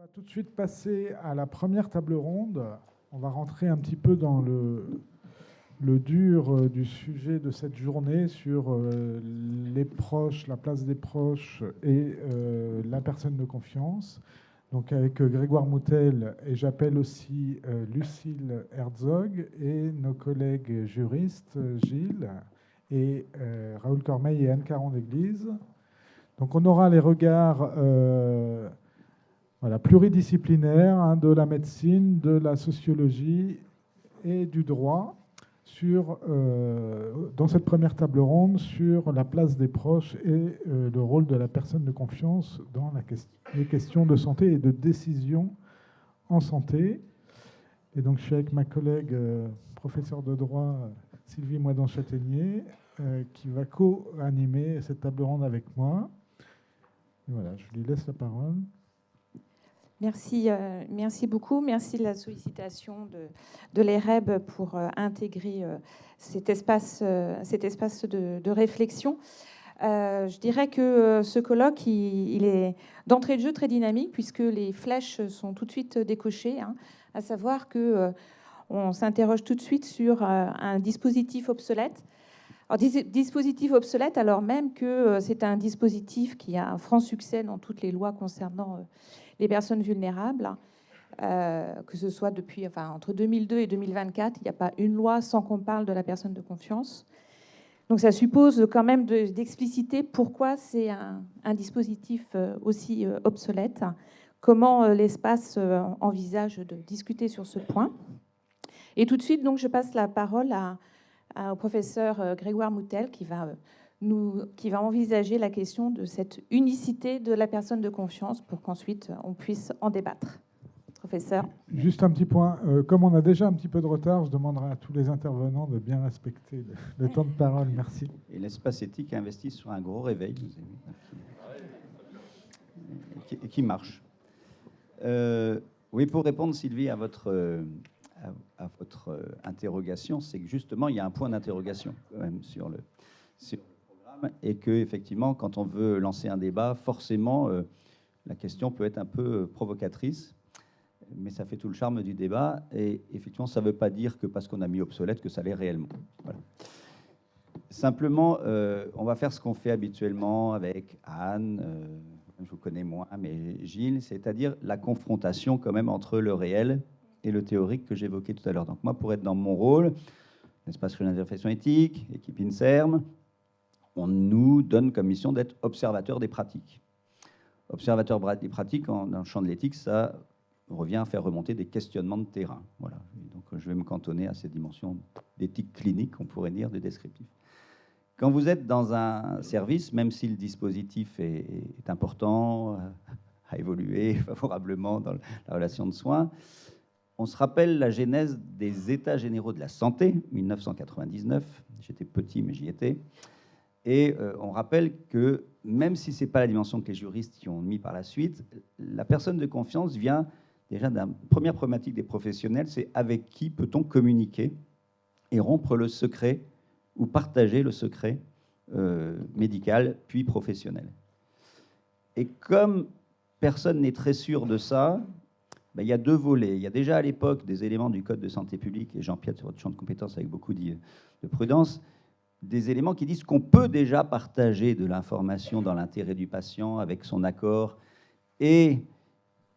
On va tout de suite passer à la première table ronde. On va rentrer un petit peu dans le dur du sujet de cette journée sur les proches, la place des proches et la personne de confiance. Donc avec Grégoire Moutel, et j'appelle aussi Lucille Herzog et nos collègues juristes Gilles et Raoul Cormeil et Anne Caron d'Église. Donc on aura les regards pluridisciplinaires, hein, de la médecine, de la sociologie et du droit dans cette première table ronde sur la place des proches et le rôle de la personne de confiance dans les questions de santé et de décision en santé. Et donc je suis avec ma collègue professeure de droit Sylvie Moidon-Châtaignier qui va co-animer cette table ronde avec moi. Et voilà, je lui laisse la parole. Merci, merci beaucoup. Merci de la sollicitation de l'EREB pour intégrer cet espace de réflexion. Je dirais que ce colloque, il est d'entrée de jeu très dynamique puisque les flèches sont tout de suite décochées, hein, à savoir que on s'interroge tout de suite sur un dispositif obsolète. Alors, dispositif obsolète, alors même que c'est un dispositif qui a un franc succès dans toutes les lois concernant les personnes vulnérables, que ce soit entre 2002 et 2024, il n'y a pas une loi sans qu'on parle de la personne de confiance. Donc ça suppose quand même d'expliciter pourquoi c'est un dispositif aussi obsolète, comment l'espace envisage de discuter sur ce point. Et tout de suite, donc, je passe la parole au professeur Grégoire Moutel qui va envisager la question de cette unicité de la personne de confiance pour qu'ensuite on puisse en débattre. Professeur. Juste un petit point. Comme on a déjà un petit peu de retard, je demanderai à tous les intervenants de bien respecter le temps de parole. Merci. Et l'espace éthique investit sur un gros réveil qui marche. Oui, pour répondre, Sylvie, à votre interrogation, c'est que justement, il y a un point d'interrogation quand même sur le programme et que, effectivement, quand on veut lancer un débat, forcément, la question peut être un peu provocatrice, mais ça fait tout le charme du débat. Et effectivement, ça ne veut pas dire que parce qu'on a mis obsolète que ça l'est réellement. Voilà. Simplement, on va faire ce qu'on fait habituellement avec Anne, je vous connais moins, mais Gilles, c'est-à-dire la confrontation quand même entre le réel et le théorique que j'évoquais tout à l'heure. Donc moi, pour être dans mon rôle, l'espace sur l'interféction éthique, équipe INSERM, on nous donne comme mission d'être observateur des pratiques. Observateur des pratiques, dans le champ de l'éthique, ça revient à faire remonter des questionnements de terrain. Voilà. Et donc je vais me cantonner à ces dimensions d'éthique clinique, on pourrait dire, de descriptif. Quand vous êtes dans un service, même si le dispositif est important, a évolué favorablement dans la relation de soins, on se rappelle la genèse des États généraux de la santé, 1999. J'étais petit, mais j'y étais. Et on rappelle que, même si ce n'est pas la dimension que les juristes y ont mis par la suite, la personne de confiance vient déjà d'une première problématique des professionnels, c'est avec qui peut-on communiquer et rompre le secret ou partager le secret médical, puis professionnel. Et comme personne n'est très sûr de ça, ben, il y a deux volets. Il y a déjà à l'époque des éléments du Code de santé publique, et Jean-Pierre sur votre champ de compétences avec beaucoup de prudence, des éléments qui disent qu'on peut déjà partager de l'information dans l'intérêt du patient avec son accord et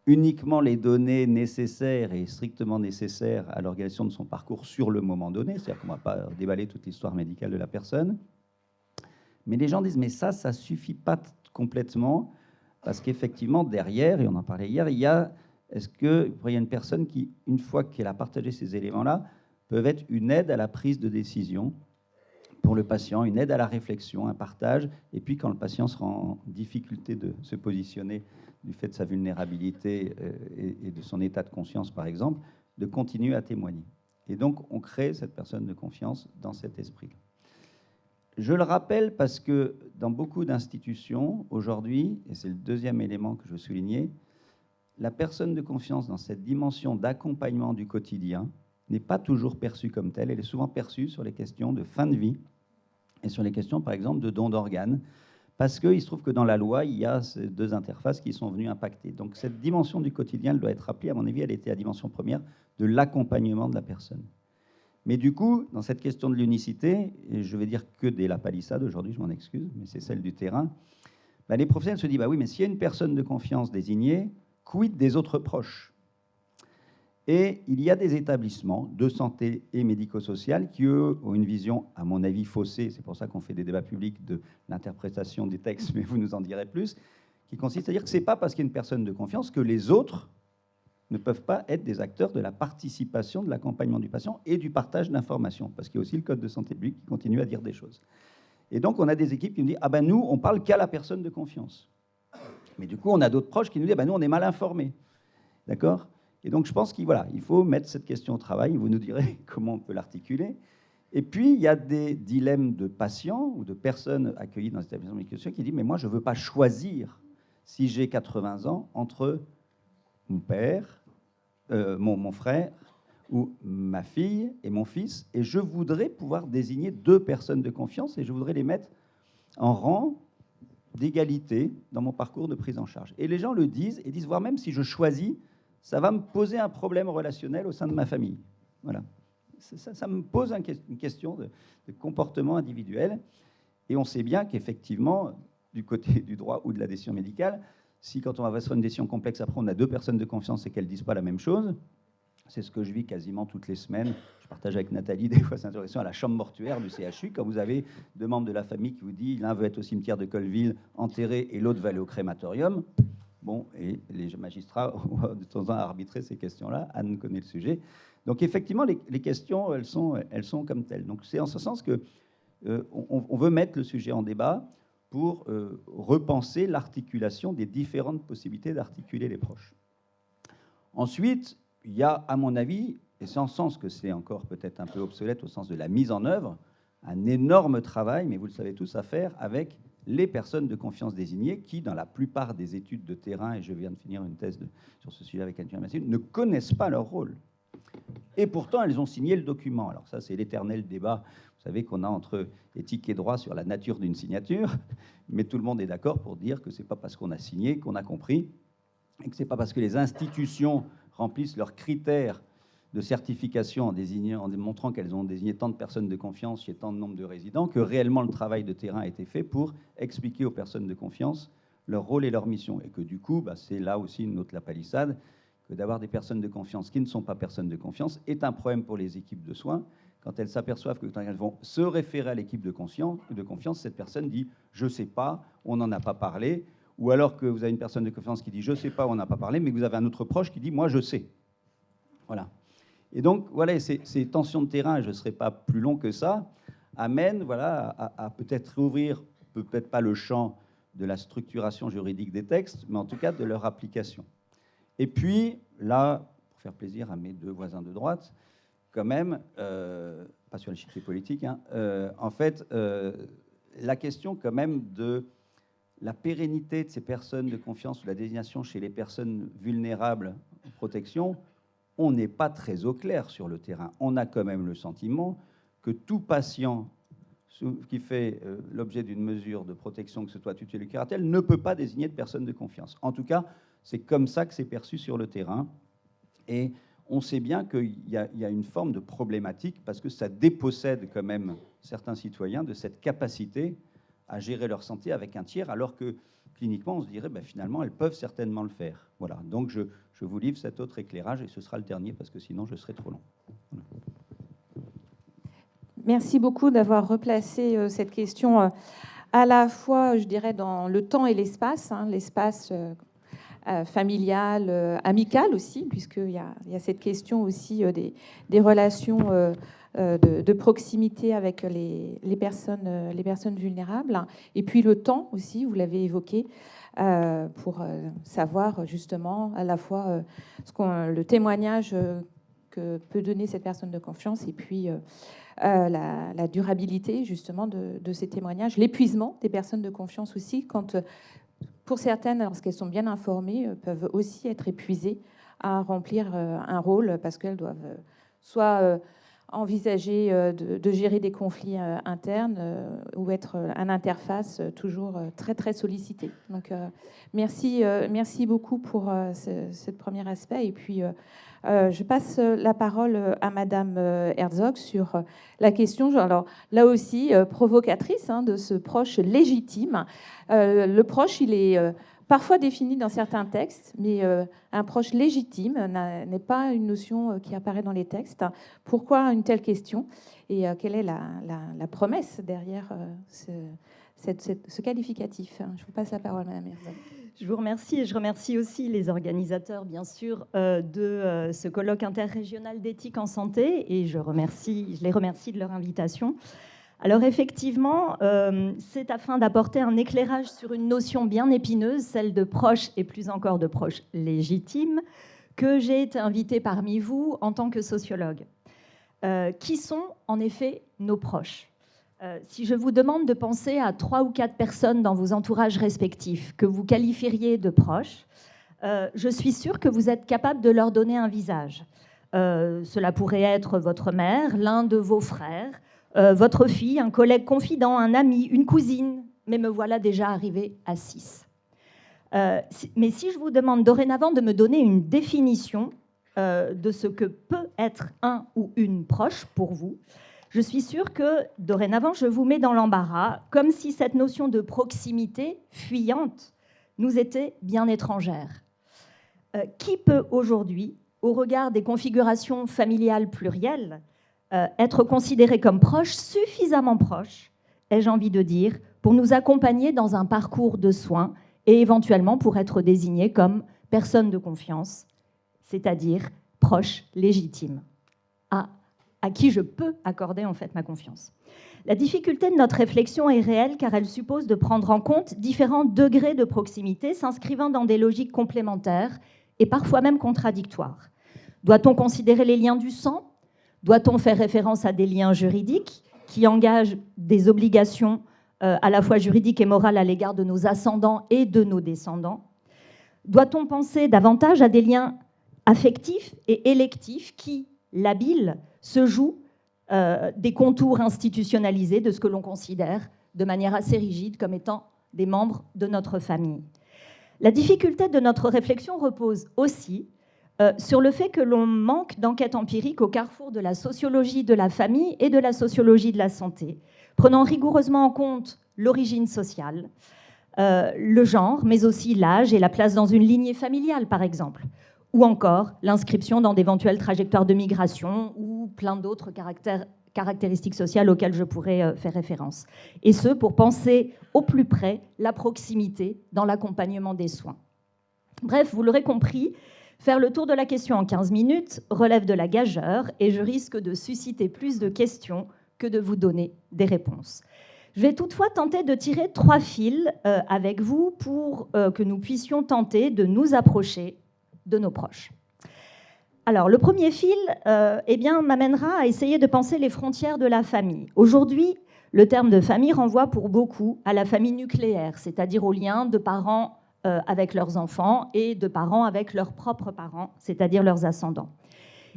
uniquement les données nécessaires et strictement nécessaires à l'organisation de son parcours sur le moment donné, c'est-à-dire qu'on ne va pas déballer toute l'histoire médicale de la personne. Mais les gens disent, mais ça ne suffit pas complètement, parce qu'effectivement, derrière, et on en parlait hier, est-ce qu'il y a une personne qui, une fois qu'elle a partagé ces éléments-là, peut être une aide à la prise de décision pour le patient, une aide à la réflexion, un partage, et puis quand le patient sera en difficulté de se positionner du fait de sa vulnérabilité et de son état de conscience, par exemple, de continuer à témoigner. Et donc, on crée cette personne de confiance dans cet esprit-là. Je le rappelle parce que dans beaucoup d'institutions, aujourd'hui, et c'est le deuxième élément que je veux souligner, la personne de confiance dans cette dimension d'accompagnement du quotidien n'est pas toujours perçue comme telle. Elle est souvent perçue sur les questions de fin de vie et sur les questions, par exemple, de don d'organes, parce qu'il se trouve que dans la loi, il y a ces deux interfaces qui sont venues impacter. Donc cette dimension du quotidien, elle doit être rappelée. À mon avis, elle était la dimension première de l'accompagnement de la personne. Mais du coup, dans cette question de l'unicité, et je vais dire que des la palissade aujourd'hui, je m'en excuse, mais c'est celle du terrain, ben les professionnels se disent, bah oui, mais s'il y a une personne de confiance désignée, quid des autres proches? Et il y a des établissements de santé et médico-social qui, eux, ont une vision, à mon avis, faussée, c'est pour ça qu'on fait des débats publics de l'interprétation des textes, mais vous nous en direz plus, qui consiste à dire que ce n'est pas parce qu'il y a une personne de confiance que les autres ne peuvent pas être des acteurs de la participation, de l'accompagnement du patient et du partage d'informations, parce qu'il y a aussi le Code de santé publique qui continue à dire des choses. Et donc, on a des équipes qui nous disent « Ah ben nous, on parle qu'à la personne de confiance ». Mais du coup, on a d'autres proches qui nous disent « Ah ben nous, on est mal informés ». D'accord ? Et donc, je pense qu'il faut mettre cette question au travail. Vous nous direz comment on peut l'articuler. Et puis, il y a des dilemmes de patients ou de personnes accueillies dans les établissements médico-sociaux qui disent « Mais moi, je ne veux pas choisir, si j'ai 80 ans, entre mon père, mon frère ou ma fille et mon fils, et je voudrais pouvoir désigner deux personnes de confiance et je voudrais les mettre en rang d'égalité dans mon parcours de prise en charge. » Et les gens le disent, et disent, voire même si je choisis, ça va me poser un problème relationnel au sein de ma famille. Voilà. Ça me pose une question de comportement individuel. Et on sait bien qu'effectivement, du côté du droit ou de la décision médicale, si quand on va faire une décision complexe, après on a deux personnes de confiance et qu'elles ne disent pas la même chose, c'est ce que je vis quasiment toutes les semaines. Je partage avec Nathalie des fois cette interrogation à la chambre mortuaire du CHU, quand vous avez deux membres de la famille qui vous disent l'un veut être au cimetière de Colleville enterré et l'autre veut aller au crématorium. Bon, et les magistrats ont de temps en temps arbitrer ces questions-là. Anne connaît le sujet. Donc effectivement, les questions, elles sont comme telles. Donc c'est en ce sens que on veut mettre le sujet en débat pour repenser l'articulation des différentes possibilités d'articuler les proches. Ensuite, il y a, à mon avis, et c'est en ce sens que c'est encore peut-être un peu obsolète au sens de la mise en œuvre, un énorme travail, mais vous le savez tous, à faire avec les personnes de confiance désignées qui, dans la plupart des études de terrain, et je viens de finir une thèse sur ce sujet avec Anne Massine, ne connaissent pas leur rôle. Et pourtant, elles ont signé le document. Alors ça, c'est l'éternel débat, vous savez, qu'on a entre éthique et droit sur la nature d'une signature, mais tout le monde est d'accord pour dire que ce n'est pas parce qu'on a signé qu'on a compris, et que ce n'est pas parce que les institutions remplissent leurs critères de certification en démontrant qu'elles ont désigné tant de personnes de confiance chez tant de nombre de résidents, que réellement le travail de terrain a été fait pour expliquer aux personnes de confiance leur rôle et leur mission. Et que du coup, c'est là aussi une autre la palissade, que d'avoir des personnes de confiance qui ne sont pas personnes de confiance est un problème pour les équipes de soins, quand elles s'aperçoivent que quand elles vont se référer à l'équipe de confiance, cette personne dit « je ne sais pas, on n'en a pas parlé », ou alors que vous avez une personne de confiance qui dit « je ne sais pas, on n'a pas parlé », mais que vous avez un autre proche qui dit « moi, je sais ». Voilà. Et donc, voilà, ces tensions de terrain, et je ne serai pas plus long que ça, amènent à peut-être rouvrir, peut-être pas le champ de la structuration juridique des textes, mais en tout cas de leur application. Et puis, là, pour faire plaisir à mes deux voisins de droite, quand même, pas sur l'échiquier politique, en fait, la question quand même de la pérennité de ces personnes de confiance ou la désignation chez les personnes vulnérables en protection, on n'est pas très au clair sur le terrain. On a quand même le sentiment que tout patient qui fait l'objet d'une mesure de protection, que ce soit tutelle ou curatelle, ne peut pas désigner de personne de confiance. En tout cas, c'est comme ça que c'est perçu sur le terrain. Et on sait bien qu'il y a une forme de problématique parce que ça dépossède quand même certains citoyens de cette capacité à gérer leur santé avec un tiers, alors que cliniquement, on se dirait, finalement, elles peuvent certainement le faire. Voilà. Donc, je vous livre cet autre éclairage, et ce sera le dernier, parce que sinon, je serai trop long. Voilà. Merci beaucoup d'avoir replacé cette question à la fois, je dirais, dans le temps et l'espace, l'espace familial, amical aussi, puisqu'il y a cette question aussi des relations de proximité avec les personnes vulnérables. Et puis le temps aussi, vous l'avez évoqué, pour savoir justement à la fois le témoignage que peut donner cette personne de confiance et puis la durabilité justement de ces témoignages, l'épuisement des personnes de confiance aussi, quand pour certaines, lorsqu'elles sont bien informées, peuvent aussi être épuisées à remplir un rôle parce qu'elles doivent soit envisager de gérer des conflits internes ou être une interface toujours très, très sollicitée. Donc, merci beaucoup pour ce premier aspect. Et puis, je passe la parole à Madame Herzog sur la question, alors là aussi provocatrice, de ce proche légitime. Le proche, il est parfois défini dans certains textes, mais un proche légitime n'est pas une notion qui apparaît dans les textes. Pourquoi une telle question? Et quelle est la promesse derrière ce qualificatif? Je vous passe la parole, Madame Herzog. Je vous remercie et je remercie aussi les organisateurs, bien sûr, de ce colloque interrégional d'éthique en santé et je les remercie de leur invitation. Alors effectivement, c'est afin d'apporter un éclairage sur une notion bien épineuse, celle de proche et plus encore de proche légitime, que j'ai été invitée parmi vous en tant que sociologue. Qui sont en effet nos proches ? Si je vous demande de penser à 3 ou 4 personnes dans vos entourages respectifs que vous qualifieriez de proches, je suis sûre que vous êtes capable de leur donner un visage. Cela pourrait être votre mère, l'un de vos frères, votre fille, un collègue confident, un ami, une cousine, mais me voilà déjà arrivée à 6. Mais si je vous demande dorénavant de me donner une définition de ce que peut être un ou une proche pour vous, je suis sûre que dorénavant, je vous mets dans l'embarras, comme si cette notion de proximité fuyante nous était bien étrangère. Qui peut aujourd'hui, au regard des configurations familiales plurielles, être considéré comme proche, suffisamment proche, ai-je envie de dire, pour nous accompagner dans un parcours de soins et éventuellement pour être désigné comme personne de confiance, c'est-à-dire proche légitime, à qui je peux accorder en fait ma confiance. La difficulté de notre réflexion est réelle car elle suppose de prendre en compte différents degrés de proximité s'inscrivant dans des logiques complémentaires et parfois même contradictoires. Doit-on considérer les liens du sang ? Doit-on faire référence à des liens juridiques qui engagent des obligations à la fois juridiques et morales à l'égard de nos ascendants et de nos descendants ? Doit-on penser davantage à des liens affectifs et électifs qui, labiles, se jouent des contours institutionnalisés de ce que l'on considère de manière assez rigide comme étant des membres de notre famille. La difficulté de notre réflexion repose aussi sur le fait que l'on manque d'enquête empirique au carrefour de la sociologie de la famille et de la sociologie de la santé, prenant rigoureusement en compte l'origine sociale, le genre, mais aussi l'âge et la place dans une lignée familiale, par exemple, ou encore l'inscription dans d'éventuelles trajectoires de migration ou plein d'autres caractéristiques sociales auxquelles je pourrais faire référence. Et ce, pour penser au plus près la proximité dans l'accompagnement des soins. Bref, vous l'aurez compris, faire le tour de la question en 15 minutes relève de la gageure et je risque de susciter plus de questions que de vous donner des réponses. Je vais toutefois tenter de tirer 3 fils avec vous pour que nous puissions tenter de nous approcher de nos proches. Alors, le premier fil m'amènera à essayer de penser les frontières de la famille. Aujourd'hui, le terme de famille renvoie pour beaucoup à la famille nucléaire, c'est-à-dire aux liens de parents avec leurs enfants et de parents avec leurs propres parents, c'est-à-dire leurs ascendants.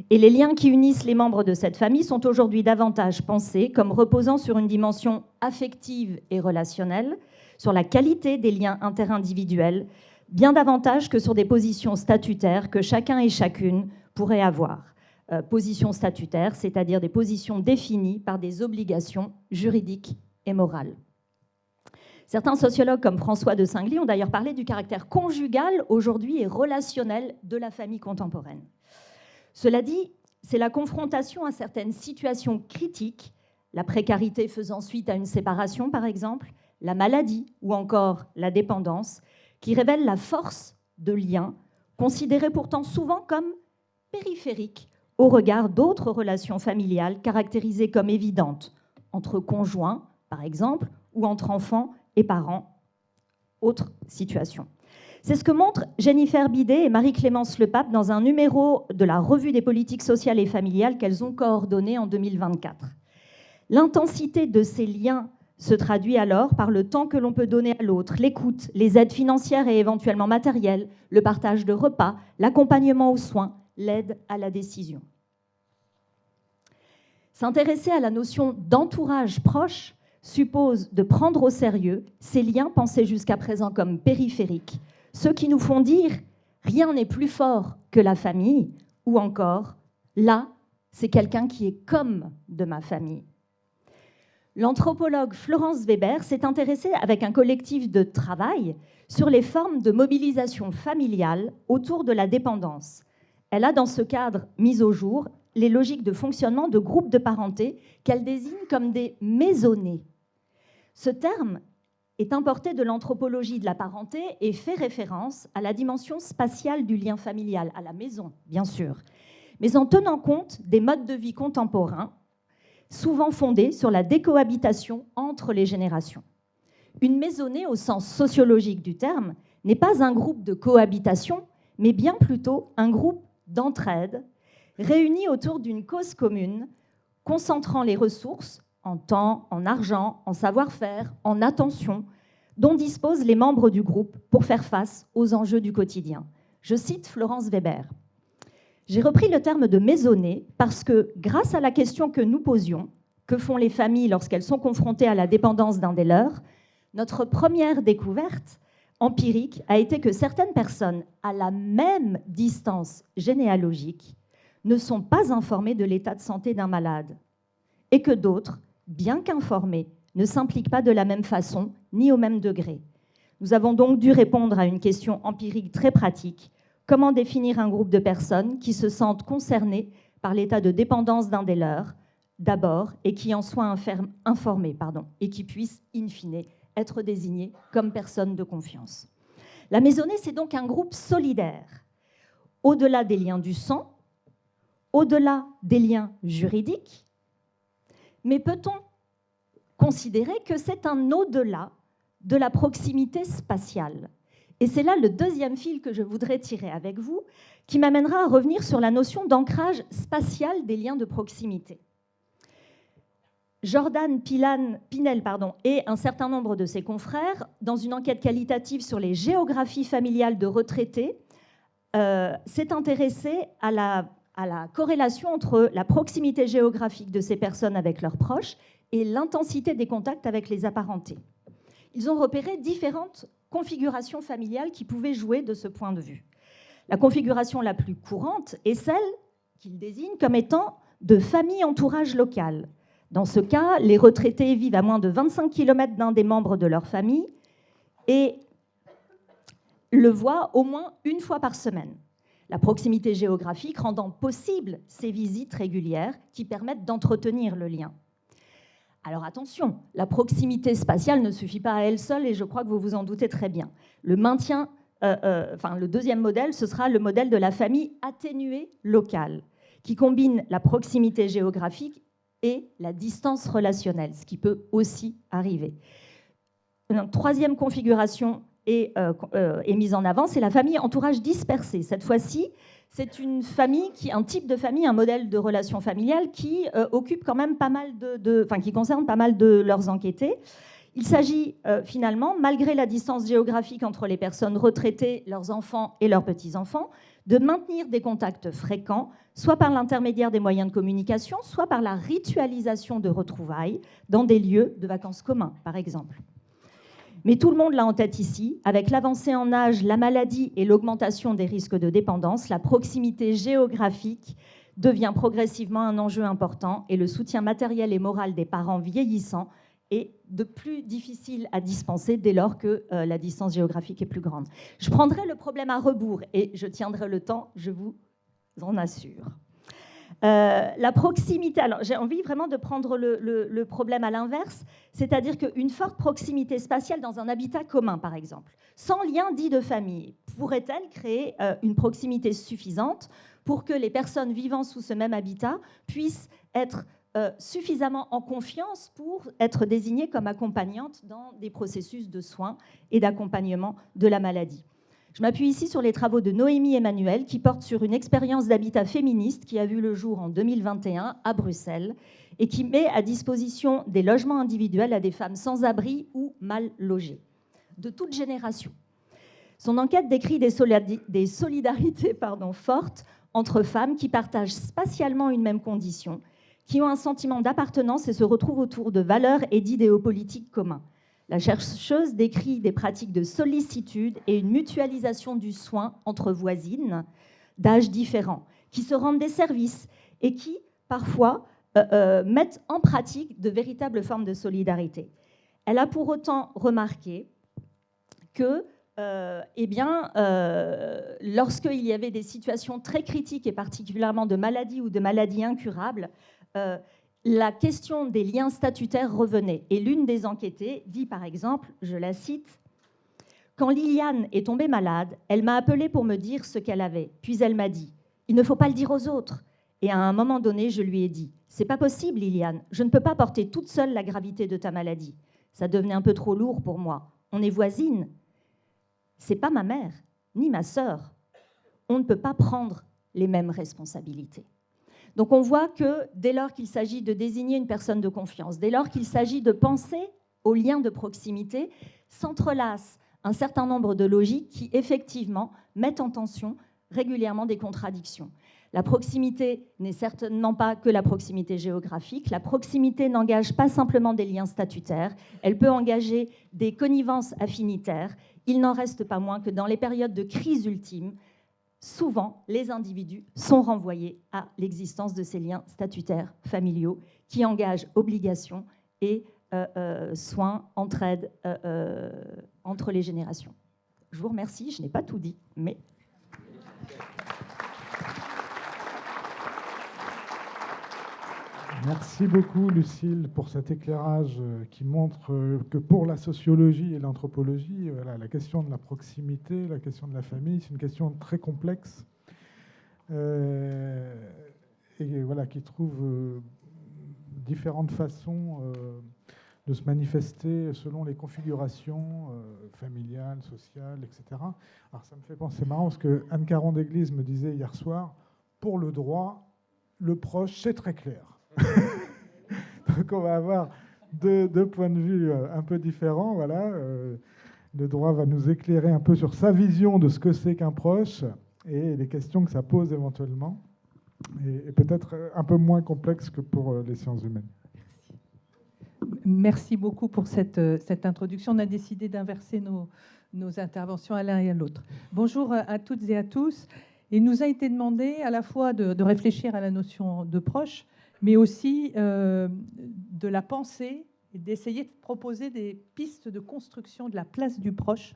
Et les liens qui unissent les membres de cette famille sont aujourd'hui davantage pensés comme reposant sur une dimension affective et relationnelle, sur la qualité des liens interindividuels, bien davantage que sur des positions statutaires que chacun et chacune pourrait avoir. Positions statutaires, c'est-à-dire des positions définies par des obligations juridiques et morales. Certains sociologues comme François de Singly ont d'ailleurs parlé du caractère conjugal aujourd'hui et relationnel de la famille contemporaine. Cela dit, c'est la confrontation à certaines situations critiques, la précarité faisant suite à une séparation par exemple, la maladie ou encore la dépendance, qui révèle la force de liens, considérés pourtant souvent comme périphériques au regard d'autres relations familiales caractérisées comme évidentes, entre conjoints par exemple, ou entre enfants et parents, autre situation. C'est ce que montrent Jennifer Bidet et Marie-Clémence Lepape dans un numéro de la Revue des politiques sociales et familiales qu'elles ont coordonné en 2024. L'intensité de ces liens se traduit alors par le temps que l'on peut donner à l'autre, l'écoute, les aides financières et éventuellement matérielles, le partage de repas, l'accompagnement aux soins, l'aide à la décision. S'intéresser à la notion d'entourage proche suppose de prendre au sérieux ces liens pensés jusqu'à présent comme périphériques, ceux qui nous font dire « rien n'est plus fort que la famille » ou encore « là, c'est quelqu'un qui est comme de ma famille ». L'anthropologue Florence Weber s'est intéressée avec un collectif de travail sur les formes de mobilisation familiale autour de la dépendance. Elle a dans ce cadre mis au jour les logiques de fonctionnement de groupes de parenté qu'elle désigne comme des maisonnées. Ce terme est importé de l'anthropologie de la parenté et fait référence à la dimension spatiale du lien familial, à la maison, bien sûr, mais en tenant compte des modes de vie contemporains, souvent fondés sur la décohabitation entre les générations. Une maisonnée, au sens sociologique du terme, n'est pas un groupe de cohabitation, mais bien plutôt un groupe d'entraide, réunis autour d'une cause commune, concentrant les ressources en temps, en argent, en savoir-faire, en attention, dont disposent les membres du groupe pour faire face aux enjeux du quotidien. Je cite Florence Weber. J'ai repris le terme de maisonnée parce que, grâce à la question que nous posions, que font les familles lorsqu'elles sont confrontées à la dépendance d'un des leurs, notre première découverte empirique a été que certaines personnes, à la même distance généalogique, ne sont pas informées de l'état de santé d'un malade, et que d'autres, bien qu'informées, ne s'impliquent pas de la même façon ni au même degré. Nous avons donc dû répondre à une question empirique très pratique. Comment définir un groupe de personnes qui se sentent concernées par l'état de dépendance d'un des leurs, d'abord, et qui en soient informées, et qui puissent, in fine, être désignées comme personnes de confiance. La maisonnée, c'est donc un groupe solidaire, au-delà des liens du sang, au-delà des liens juridiques, mais peut-on considérer que c'est un au-delà de la proximité spatiale ? Et c'est là le deuxième fil que je voudrais tirer avec vous, qui m'amènera à revenir sur la notion d'ancrage spatial des liens de proximité. Jordan Pinel et un certain nombre de ses confrères, dans une enquête qualitative sur les géographies familiales de retraités, s'est intéressé à la corrélation entre la proximité géographique de ces personnes avec leurs proches et l'intensité des contacts avec les apparentés. Ils ont repéré différentes configurations familiales qui pouvaient jouer de ce point de vue. La configuration la plus courante est celle qu'ils désignent comme étant de famille-entourage local. Dans ce cas, les retraités vivent à moins de 25 km d'un des membres de leur famille et le voient au moins une fois par semaine. La proximité géographique rendant possible ces visites régulières qui permettent d'entretenir le lien. Alors attention, la proximité spatiale ne suffit pas à elle seule et je crois que vous vous en doutez très bien. Le deuxième modèle, ce sera le modèle de la famille atténuée locale, qui combine la proximité géographique et la distance relationnelle, ce qui peut aussi arriver. Une troisième configuration est mise en avant, c'est la famille entourage dispersé. Cette fois-ci, c'est un type de famille, un modèle de relation familiale qui occupe quand même pas mal qui concerne pas mal de leurs enquêtés. Il s'agit finalement, malgré la distance géographique entre les personnes retraitées, leurs enfants et leurs petits-enfants, de maintenir des contacts fréquents, soit par l'intermédiaire des moyens de communication, soit par la ritualisation de retrouvailles dans des lieux de vacances communs, par exemple. Mais tout le monde l'a en tête ici, avec l'avancée en âge, la maladie et l'augmentation des risques de dépendance, la proximité géographique devient progressivement un enjeu important et le soutien matériel et moral des parents vieillissants est de plus difficile à dispenser dès lors que la distance géographique est plus grande. Je prendrai le problème à rebours et je tiendrai le temps, je vous en assure. La proximité, alors j'ai envie vraiment de prendre le problème à l'inverse, c'est-à-dire qu'une forte proximité spatiale dans un habitat commun, par exemple, sans lien dit de famille, pourrait-elle créer une proximité suffisante pour que les personnes vivant sous ce même habitat puissent être suffisamment en confiance pour être désignées comme accompagnantes dans des processus de soins et d'accompagnement de la maladie? Je m'appuie ici sur les travaux de Noémie Emmanuel qui portent sur une expérience d'habitat féministe qui a vu le jour en 2021 à Bruxelles et qui met à disposition des logements individuels à des femmes sans abri ou mal logées, de toute génération. Son enquête décrit des solidarités fortes entre femmes qui partagent spatialement une même condition, qui ont un sentiment d'appartenance et se retrouvent autour de valeurs et d'idéaux politiques communs. La chercheuse décrit des pratiques de sollicitude et une mutualisation du soin entre voisines d'âges différents, qui se rendent des services et qui, parfois, mettent en pratique de véritables formes de solidarité. Elle a pour autant remarqué que, lorsqu'il y avait des situations très critiques, et particulièrement de maladies ou de maladies incurables, la question des liens statutaires revenait. Et l'une des enquêtées dit par exemple, je la cite, « Quand Liliane est tombée malade, elle m'a appelée pour me dire ce qu'elle avait. Puis elle m'a dit, il ne faut pas le dire aux autres. Et à un moment donné, je lui ai dit, c'est pas possible, Liliane, je ne peux pas porter toute seule la gravité de ta maladie. Ça devenait un peu trop lourd pour moi. On est voisines. C'est pas ma mère, ni ma sœur. On ne peut pas prendre les mêmes responsabilités. » Donc on voit que dès lors qu'il s'agit de désigner une personne de confiance, dès lors qu'il s'agit de penser aux liens de proximité, s'entrelacent un certain nombre de logiques qui, effectivement, mettent en tension régulièrement des contradictions. La proximité n'est certainement pas que la proximité géographique. La proximité n'engage pas simplement des liens statutaires. Elle peut engager des connivences affinitaires. Il n'en reste pas moins que dans les périodes de crise ultime, souvent, les individus sont renvoyés à l'existence de ces liens statutaires familiaux qui engagent obligation et soins, entraide entre les générations. Je vous remercie, je n'ai pas tout dit, mais... Merci beaucoup, Lucile, pour cet éclairage qui montre que pour la sociologie et l'anthropologie, voilà, la question de la proximité, la question de la famille, c'est une question très complexe et voilà, qui trouve différentes façons de se manifester selon les configurations familiales, sociales, etc. Alors ça me fait penser, c'est marrant, parce que Anne Caron d'Église me disait hier soir, pour le droit, le proche, c'est très clair. Donc on va avoir deux points de vue un peu différents. Voilà. Le droit va nous éclairer un peu sur sa vision de ce que c'est qu'un proche et les questions que ça pose éventuellement, et peut-être un peu moins complexe que pour les sciences humaines. Merci beaucoup pour cette introduction. On a décidé d'inverser nos interventions à l'un et à l'autre. Bonjour à toutes et à tous. Il nous a été demandé à la fois de réfléchir à la notion de proche, mais aussi de la penser et d'essayer de proposer des pistes de construction de la place du proche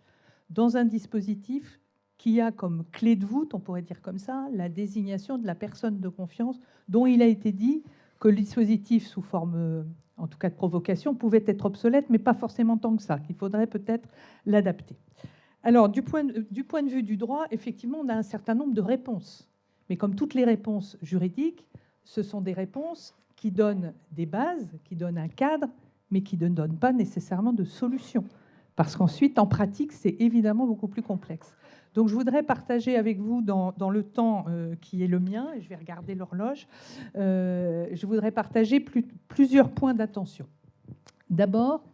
dans un dispositif qui a comme clé de voûte, on pourrait dire comme ça, la désignation de la personne de confiance, dont il a été dit que le dispositif sous forme, en tout cas de provocation, pouvait être obsolète, mais pas forcément tant que ça, qu'il faudrait peut-être l'adapter. Alors, du point de vue du droit, effectivement, on a un certain nombre de réponses. Mais comme toutes les réponses juridiques, ce sont des réponses qui donnent des bases, qui donnent un cadre, mais qui ne donnent pas nécessairement de solution. Parce qu'ensuite, en pratique, c'est évidemment beaucoup plus complexe. Donc, je voudrais partager avec vous, dans le temps qui est le mien, et je vais regarder l'horloge, je voudrais partager plusieurs points d'attention. D'abord,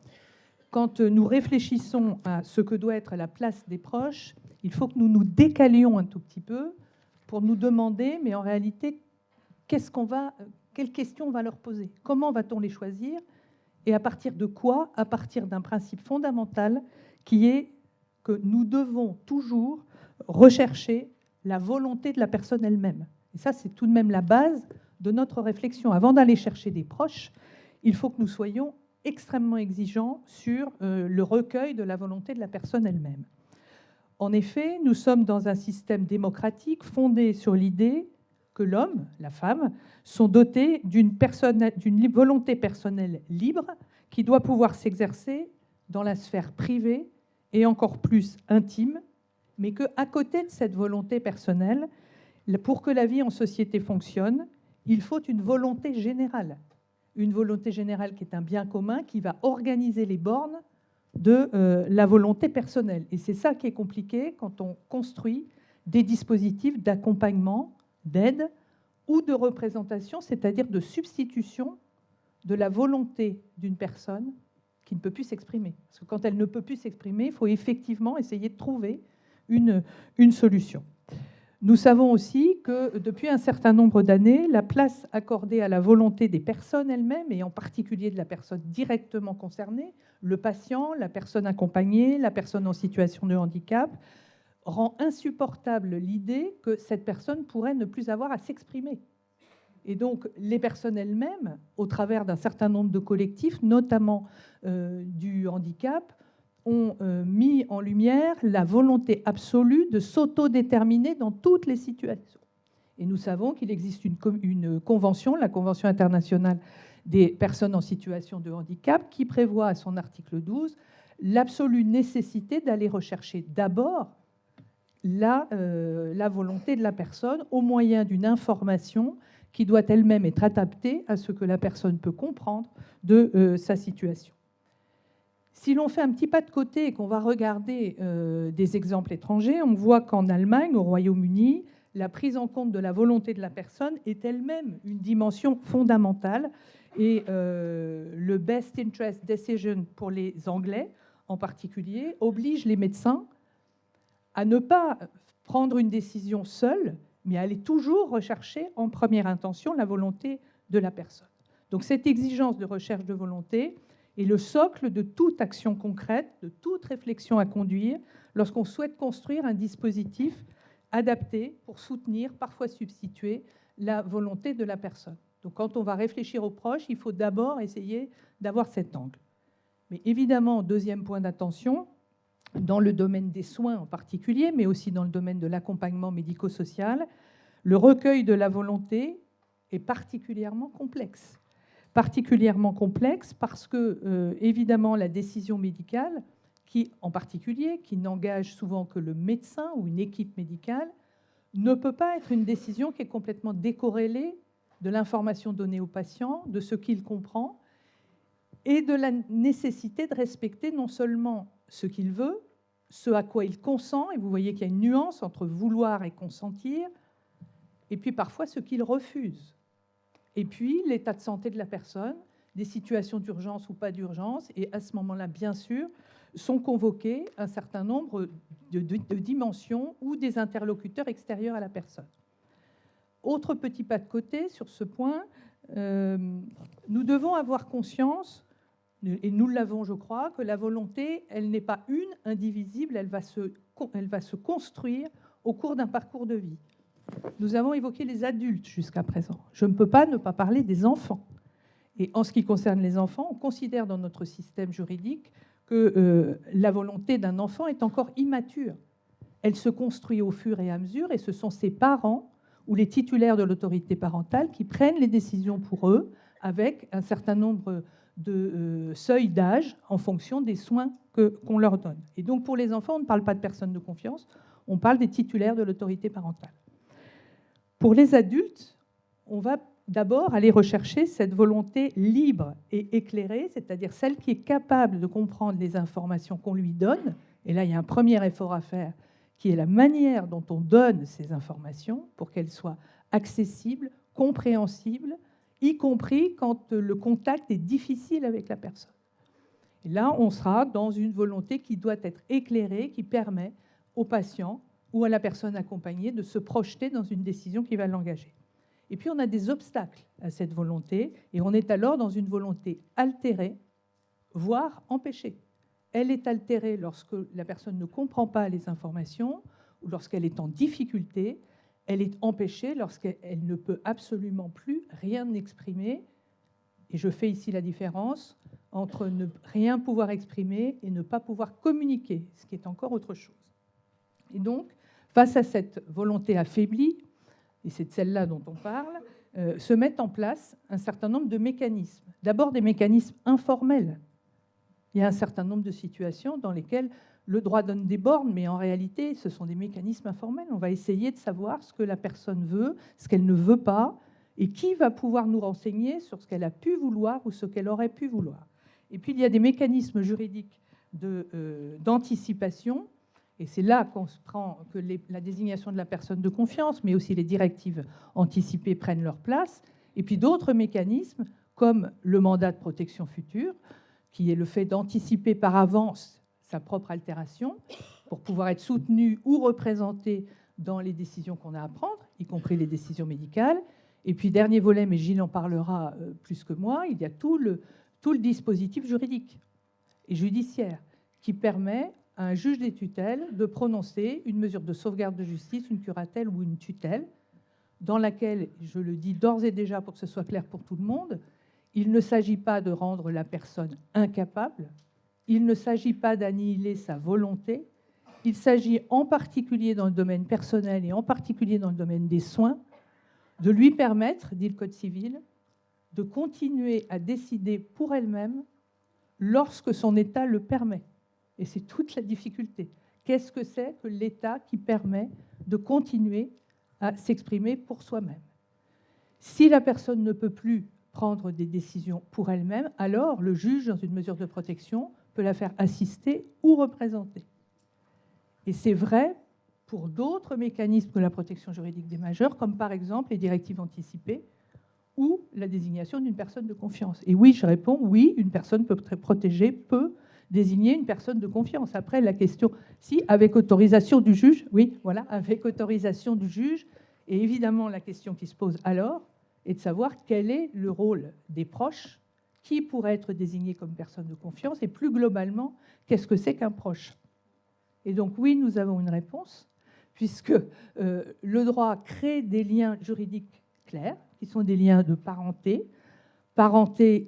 quand nous réfléchissons à ce que doit être la place des proches, il faut que nous nous décalions un tout petit peu pour nous demander, mais en réalité, quelles questions on va leur poser? Comment va-t-on les choisir? Et à partir de quoi? À partir d'un principe fondamental qui est que nous devons toujours rechercher la volonté de la personne elle-même. Et ça, c'est tout de même la base de notre réflexion. Avant d'aller chercher des proches, il faut que nous soyons extrêmement exigeants sur le recueil de la volonté de la personne elle-même. En effet, nous sommes dans un système démocratique fondé sur l'idée que l'homme, la femme, sont dotés d'une volonté personnelle libre qui doit pouvoir s'exercer dans la sphère privée et encore plus intime, mais qu'à côté de cette volonté personnelle, pour que la vie en société fonctionne, il faut une volonté générale. Une volonté générale qui est un bien commun, qui va organiser les bornes de la volonté personnelle. Et c'est ça qui est compliqué quand on construit des dispositifs d'accompagnement, d'aide ou de représentation, c'est-à-dire de substitution de la volonté d'une personne qui ne peut plus s'exprimer. Parce que quand elle ne peut plus s'exprimer, il faut effectivement essayer de trouver une solution. Nous savons aussi que depuis un certain nombre d'années, la place accordée à la volonté des personnes elles-mêmes, et en particulier de la personne directement concernée, le patient, la personne accompagnée, la personne en situation de handicap, rend insupportable l'idée que cette personne pourrait ne plus avoir à s'exprimer. Et donc, les personnes elles-mêmes, au travers d'un certain nombre de collectifs, notamment du handicap, ont mis en lumière la volonté absolue de s'autodéterminer dans toutes les situations. Et nous savons qu'il existe une convention, la Convention internationale des personnes en situation de handicap, qui prévoit à son article 12 l'absolue nécessité d'aller rechercher d'abord la volonté de la personne au moyen d'une information qui doit elle-même être adaptée à ce que la personne peut comprendre de sa situation. Si l'on fait un petit pas de côté et qu'on va regarder des exemples étrangers, on voit qu'en Allemagne, au Royaume-Uni, la prise en compte de la volonté de la personne est elle-même une dimension fondamentale. Et le Best Interest Decision pour les Anglais, en particulier, oblige les médecins à ne pas prendre une décision seule, mais à aller toujours rechercher en première intention la volonté de la personne. Donc cette exigence de recherche de volonté est le socle de toute action concrète, de toute réflexion à conduire lorsqu'on souhaite construire un dispositif adapté pour soutenir, parfois substituer, la volonté de la personne. Donc quand on va réfléchir aux proches, il faut d'abord essayer d'avoir cet angle. Mais évidemment, deuxième point d'attention, dans le domaine des soins en particulier, mais aussi dans le domaine de l'accompagnement médico-social, le recueil de la volonté est particulièrement complexe. Particulièrement complexe parce que, évidemment, la décision médicale, en particulier, qui n'engage souvent que le médecin ou une équipe médicale, ne peut pas être une décision qui est complètement décorrélée de l'information donnée au patient, de ce qu'il comprend, et de la nécessité de respecter non seulement ce qu'il veut, ce à quoi il consent, et vous voyez qu'il y a une nuance entre vouloir et consentir, et puis parfois ce qu'il refuse. Et puis l'état de santé de la personne, des situations d'urgence ou pas d'urgence, et à ce moment-là, bien sûr, sont convoqués un certain nombre de dimensions ou des interlocuteurs extérieurs à la personne. Autre petit pas de côté sur ce point, nous devons avoir conscience, et nous l'avons, je crois, que la volonté, elle n'est pas une, indivisible, elle va se construire au cours d'un parcours de vie. Nous avons évoqué les adultes jusqu'à présent. Je ne peux pas ne pas parler des enfants. Et en ce qui concerne les enfants, on considère dans notre système juridique que la volonté d'un enfant est encore immature. Elle se construit au fur et à mesure, et ce sont ses parents ou les titulaires de l'autorité parentale qui prennent les décisions pour eux avec un certain nombre de seuils d'âge en fonction des soins qu'on leur donne. Et donc pour les enfants, on ne parle pas de personnes de confiance, on parle des titulaires de l'autorité parentale. Pour les adultes, on va d'abord aller rechercher cette volonté libre et éclairée, c'est-à-dire celle qui est capable de comprendre les informations qu'on lui donne. Et là, il y a un premier effort à faire, qui est la manière dont on donne ces informations pour qu'elles soient accessibles, compréhensibles, y compris quand le contact est difficile avec la personne. Et là, on sera dans une volonté qui doit être éclairée, qui permet au patient ou à la personne accompagnée de se projeter dans une décision qui va l'engager. Et puis, on a des obstacles à cette volonté, et on est alors dans une volonté altérée, voire empêchée. Elle est altérée lorsque la personne ne comprend pas les informations ou lorsqu'elle est en difficulté. Elle est empêchée lorsqu'elle ne peut absolument plus rien exprimer. Et je fais ici la différence entre ne rien pouvoir exprimer et ne pas pouvoir communiquer, ce qui est encore autre chose. Et donc, face à cette volonté affaiblie, et c'est de celle-là dont on parle, se mettent en place un certain nombre de mécanismes. D'abord des mécanismes informels. Il y a un certain nombre de situations dans lesquelles le droit donne des bornes, mais en réalité, ce sont des mécanismes informels. On va essayer de savoir ce que la personne veut, ce qu'elle ne veut pas, et qui va pouvoir nous renseigner sur ce qu'elle a pu vouloir ou ce qu'elle aurait pu vouloir. Et puis, il y a des mécanismes juridiques d'anticipation, et c'est là qu'on se prend que la désignation de la personne de confiance, mais aussi les directives anticipées prennent leur place. Et puis d'autres mécanismes, comme le mandat de protection future, qui est le fait d'anticiper par avance sa propre altération pour pouvoir être soutenu ou représenté dans les décisions qu'on a à prendre, y compris les décisions médicales. Et puis, dernier volet, mais Gilles en parlera plus que moi, il y a tout le dispositif juridique et judiciaire qui permet à un juge des tutelles de prononcer une mesure de sauvegarde de justice, une curatelle ou une tutelle, dans laquelle, je le dis d'ores et déjà pour que ce soit clair pour tout le monde, il ne s'agit pas de rendre la personne incapable, il ne s'agit pas d'annihiler sa volonté, il s'agit en particulier dans le domaine personnel et en particulier dans le domaine des soins, de lui permettre, dit le Code civil, de continuer à décider pour elle-même lorsque son état le permet. Et c'est toute la difficulté. Qu'est-ce que c'est que l'état qui permet de continuer à s'exprimer pour soi-même? Si la personne ne peut plus prendre des décisions pour elle-même, alors le juge, dans une mesure de protection, peut la faire assister ou représenter. Et c'est vrai pour d'autres mécanismes que la protection juridique des majeurs, comme par exemple les directives anticipées ou la désignation d'une personne de confiance. Et oui, je réponds, oui, une personne protégée peut désigner une personne de confiance. Après, la question, si, avec autorisation du juge, oui, voilà, avec autorisation du juge, et évidemment, la question qui se pose alors est de savoir quel est le rôle des proches, qui pourrait être désigné comme personne de confiance, et plus globalement, qu'est-ce que c'est qu'un proche? Et donc, oui, nous avons une réponse, puisque le droit crée des liens juridiques clairs, qui sont des liens de parenté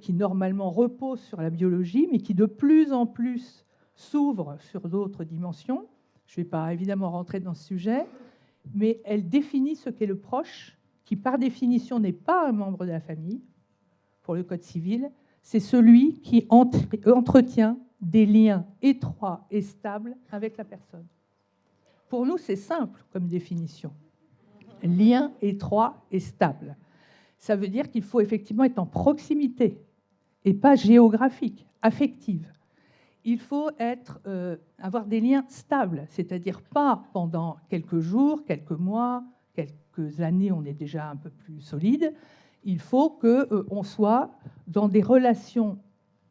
qui normalement reposent sur la biologie, mais qui de plus en plus s'ouvrent sur d'autres dimensions. Je ne vais pas évidemment rentrer dans ce sujet, mais elle définit ce qu'est le proche, qui par définition n'est pas un membre de la famille, pour le Code civil, c'est celui qui entretient des liens étroits et stables avec la personne. Pour nous, c'est simple comme définition. Lien étroit et stable. Ça veut dire qu'il faut effectivement être en proximité et pas géographique, affective. Il faut avoir des liens stables, c'est-à-dire pas pendant quelques jours, quelques mois, quelques années, on est déjà un peu plus solide. Il faut qu'on soit dans des relations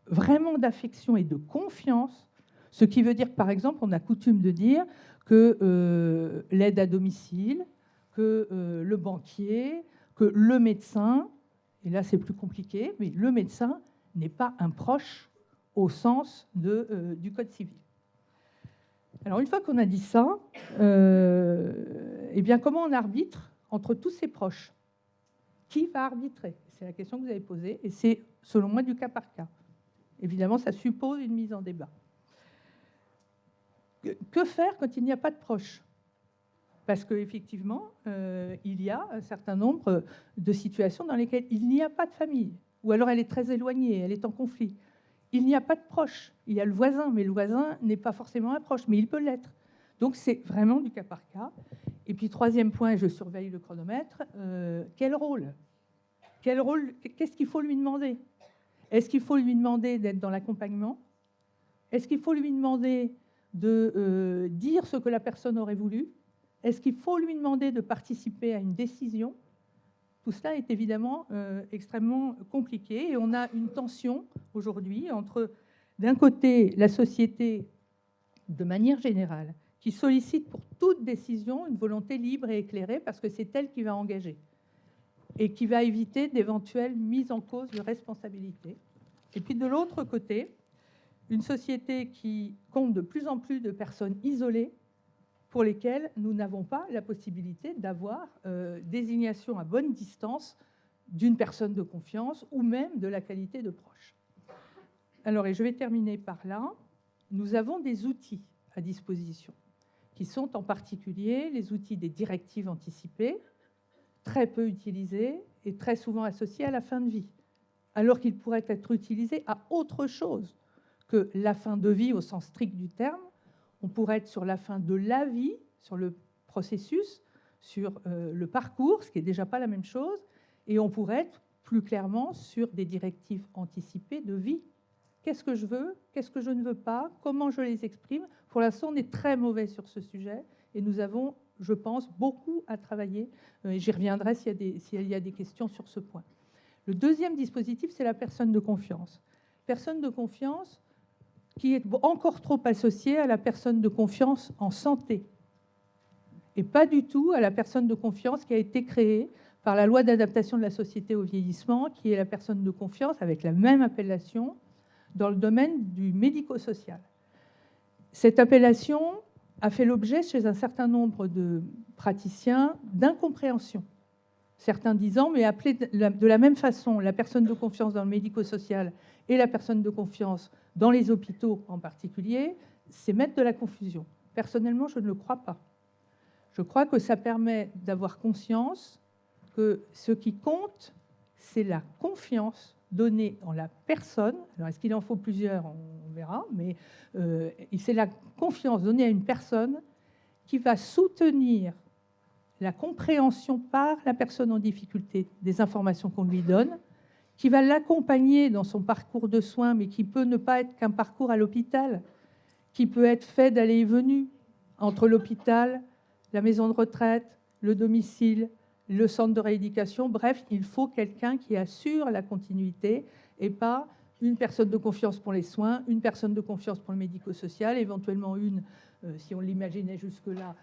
vraiment d'affection et de confiance, ce qui veut dire, par exemple, on a coutume de dire que l'aide à domicile, que le banquier, que le médecin, et là c'est plus compliqué, mais le médecin n'est pas un proche au sens du Code civil. Alors une fois qu'on a dit ça, eh bien comment on arbitre entre tous ces proches? Qui va arbitrer? C'est la question que vous avez posée, et c'est selon moi du cas par cas. Évidemment, ça suppose une mise en débat. Que faire quand il n'y a pas de proches? Parce qu'effectivement, il y a un certain nombre de situations dans lesquelles il n'y a pas de famille, ou alors elle est très éloignée, elle est en conflit. Il n'y a pas de proche. Il y a le voisin, mais le voisin n'est pas forcément un proche, mais il peut l'être. Donc c'est vraiment du cas par cas. Et puis troisième point, je surveille le chronomètre, quel rôle? Qu'est-ce qu'il faut lui demander? Est-ce qu'il faut lui demander d'être dans l'accompagnement? Est-ce qu'il faut lui demander de dire ce que la personne aurait voulu? Est-ce qu'il faut lui demander de participer à une décision? Tout cela est évidemment extrêmement compliqué et on a une tension aujourd'hui entre, d'un côté, la société de manière générale qui sollicite pour toute décision une volonté libre et éclairée parce que c'est elle qui va engager et qui va éviter d'éventuelles mises en cause de responsabilité. Et puis de l'autre côté, une société qui compte de plus en plus de personnes isolées pour lesquelles nous n'avons pas la possibilité d'avoir désignation à bonne distance d'une personne de confiance ou même de la qualité de proche. Alors, et je vais terminer par là, nous avons des outils à disposition qui sont en particulier les outils des directives anticipées, très peu utilisés et très souvent associés à la fin de vie, alors qu'ils pourraient être utilisés à autre chose que la fin de vie au sens strict du terme. On pourrait être sur la fin de la vie, sur le processus, sur le parcours, ce qui n'est déjà pas la même chose, et on pourrait être plus clairement sur des directives anticipées de vie. Qu'est-ce que je veux? Qu'est-ce que je ne veux pas? Comment je les exprime? Pour l'instant, on est très mauvais sur ce sujet, et nous avons, je pense, beaucoup à travailler, et j'y reviendrai s'il y a des questions sur ce point. Le deuxième dispositif, c'est la personne de confiance. Personne de confiance qui est encore trop associée à la personne de confiance en santé. et pas du tout à la personne de confiance qui a été créée par la loi d'adaptation de la société au vieillissement, qui est la personne de confiance avec la même appellation dans le domaine du médico-social. Cette appellation a fait l'objet chez un certain nombre de praticiens d'incompréhension. Certains disant, mais appeler de la même façon la personne de confiance dans le médico-social et la personne de confiance dans les hôpitaux en particulier, c'est mettre de la confusion. Personnellement, je ne le crois pas. Je crois que ça permet d'avoir conscience que ce qui compte, c'est la confiance donnée en la personne. Alors, est-ce qu'il en faut plusieurs? On verra, mais c'est la confiance donnée à une personne qui va soutenir la compréhension par la personne en difficulté des informations qu'on lui donne, qui va l'accompagner dans son parcours de soins, mais qui peut ne pas être qu'un parcours à l'hôpital, qui peut être fait d'aller et venue entre l'hôpital, la maison de retraite, le domicile, le centre de rééducation. Bref, il faut quelqu'un qui assure la continuité et pas une personne de confiance pour les soins, une personne de confiance pour le médico-social, éventuellement une, si on l'imaginait jusque-là,